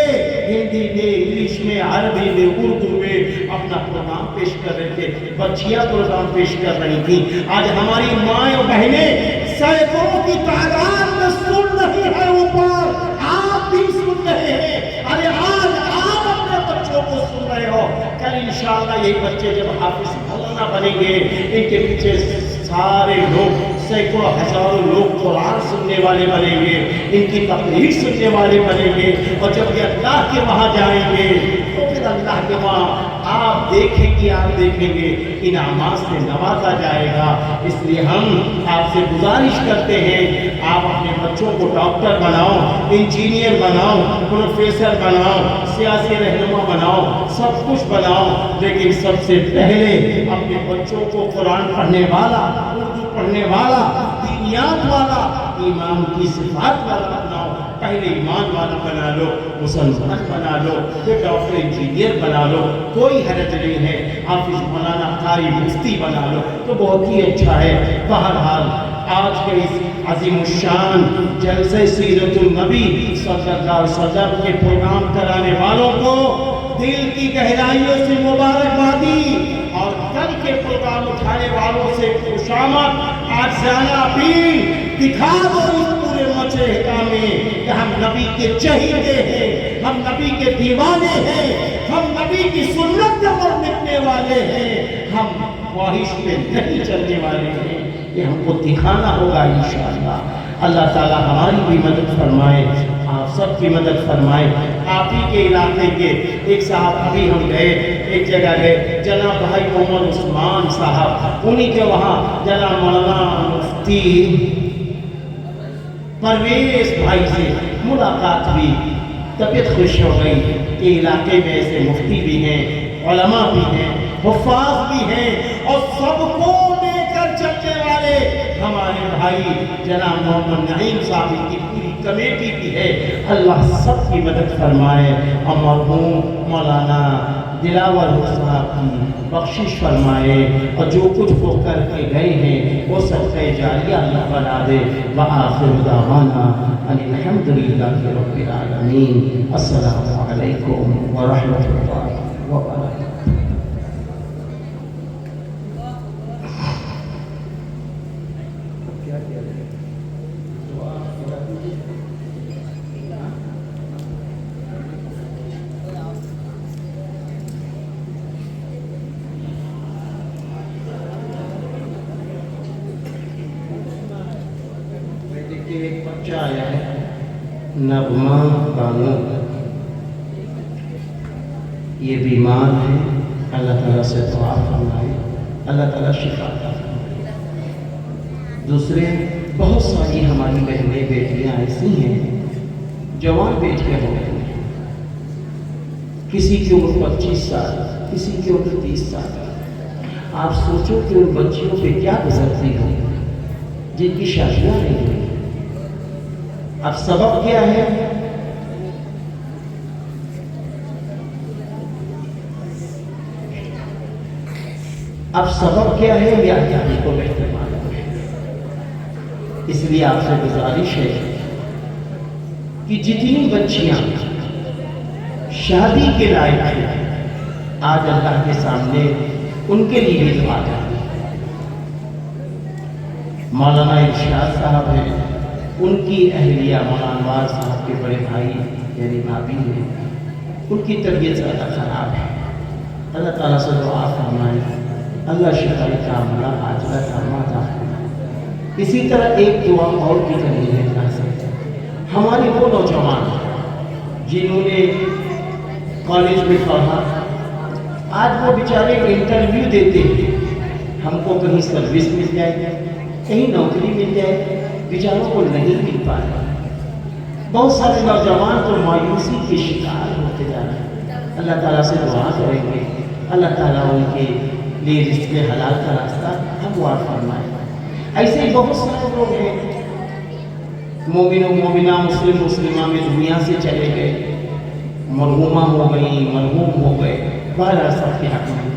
ہندی میں، انگلش میں، عربی میں، اردو میں اپنا پروگرام پیش کر رہے تھے، بچیاں پروگرام پیش کر رہی تھی۔ آج ہماری مائیں اور بہنیں سینکڑوں کی تعداد میں سن رہی ہے، اوپر آپ بھی سن رہے ہیں۔ ارے آج آپ اپنے بچوں کو سن رہے ہو، کل انشاءاللہ یہ بچے جب حافظ مولانا بنیں گے، ان کے پیچھے سارے لوگ، سینکڑوں ہزاروں لوگ قرآن سننے والے بنیں گے، ان کی تقریر سننے والے بنیں گے، اور جب یہ اللہ کے وہاں جائیں گے تو پھر اللہ کے وہاں آپ دیکھیں گے انعامات سے نوازا جائے گا۔ اس لیے ہم آپ سے گزارش کرتے ہیں، آپ اپنے بچوں کو ڈاکٹر بناؤ، انجینئر بناؤ، پروفیسر بناؤ، سیاسی رہنما بناؤ، سب کچھ بناؤ، لیکن سب سے پہلے اپنے بچوں کو قرآن پڑھنے والا، اردو پڑھنے والا، دینیات والا، ایمان کی صفات والا بناؤ۔ پہلے ایمان والا بنا لو، مسلمان بنا لو، پھر ڈاکٹر انجینئر بنا لو، کوئی حرج نہیں ہے۔ حافظ مولانا قاری مفتی بنا لو تو بہت ہی اچھا ہے۔ بہرحال آج کے اس عظیم الشان جلسہ سیرت النبی صلی اللہ علیہ وسلم کے پروگرام کرانے والوں کو دل کی گہرائیوں سے مبارکبادی، اور کل کے پروگرام اٹھانے والوں سے خوشامد، آج زیادہ اپیل دکھا دو اس پورے مشرقہ میں کہ ہم نبی کے چہیتے ہیں، ہم نبی کے دیوانے ہیں، ہم نبی کی سنت پر مٹنے والے ہیں، ہم خواہش پہ نہیں چلنے والے ہیں۔ یہ ہم کو دکھانا ہوگا انشاءاللہ۔ اللہ تعالی ہماری بھی مدد فرمائے، آپ سب کی مدد فرمائے۔ آپ ہی کے علاقے کے ایک صاحب، ابھی ہم گئے ایک جگہ گئے، جناب بھائی محمد عثمان صاحب، انہی کے وہاں جناب مولانا مفتی پرویز بھائی سے ملاقات ہوئی، طبیعت خوش ہو گئی کہ علاقے میں ایسے مفتی بھی ہیں، علماء بھی ہیں، حفاظ بھی ہیں، اور سب کو لے کر چلنے والے ہمارے بھائی جناب محمد نعیم صاحب کی پوری کمیٹی بھی ہے۔ اللہ سب کی مدد فرمائے، اور مرحوم مولانا دلاور صاحب کی بخشش فرمائے، اور جو کچھ وہ کر کے گئے ہیں وہ صدقہ جاریہ اللہ بنا دے۔ وآخر دعوانا ان الحمدللہ رب العالمین۔ السلام علیکم ورحمۃ اللہ وبرکاتہ۔ ایک بچہ آیا ہے، نغمہ بانو، یہ بیمار ہے، اللہ تعالیٰ سے دعا فرمائے، اللہ تعالیٰ شفا عطا فرمائے۔ دوسرے بہت ساری ہماری بہنیں بیٹیاں ایسی ہیں، جوان بیٹیاں ہو گئی ہیں، کسی کی عمر 25 سال، کسی کی عمر 30 سال۔ آپ سوچو کہ ان بچیوں پہ کیا گزرتی ہو جن کی شادیاں نہیں ہوئی۔ اب سبب کیا ہے؟ اب سبب کیا ہے یہ آپ کو بہتر معلوم ہے، اس لیے آپ سے گزارش ہے کہ جتنی بچیاں شادی کے لائق ہیں آج اللہ کے سامنے ان کے لیے بھی دعا کریں۔ مولانا ارشاد صاحب ہیں، ان کی اہلیہ مولانا انوار صاحب کے بڑے بھائی یعنی بھابھی ہیں، ان کی طبیعت زیادہ خراب ہے، اللہ تعالیٰ سے دعا فرمائیں اللہ شفائی کاملہ عاجلہ تامہ عطا فرمائے۔ اسی طرح ایک دعا اور بھی کرنی ہے اللہ سے، ہمارے وہ نوجوان جنہوں نے کالج میں پڑھا، آج وہ بیچارے انٹرویو دیتے ہیں، ہم کو کہیں سروس مل جائے، کہیں نوکری مل جائے، بیچاروں کو نہیں مل پایا۔ بہت سارے نوجوان تو مایوسی کے شکار ہوتے جا رہے ہیں، اللہ تعالیٰ سے دعا کریں گے اللہ تعالیٰ ان کے لیے رزق حلال کا راستہ ہموار فرمائے۔ ایسے ہی بہت سارے لوگ ہیں مومن و مومنہ مسلم مسلمہ میں دنیا سے چلے گئے، مرحومہ ہو گئی، مرحوم ہو گئے، بہرحال سب کے حق میں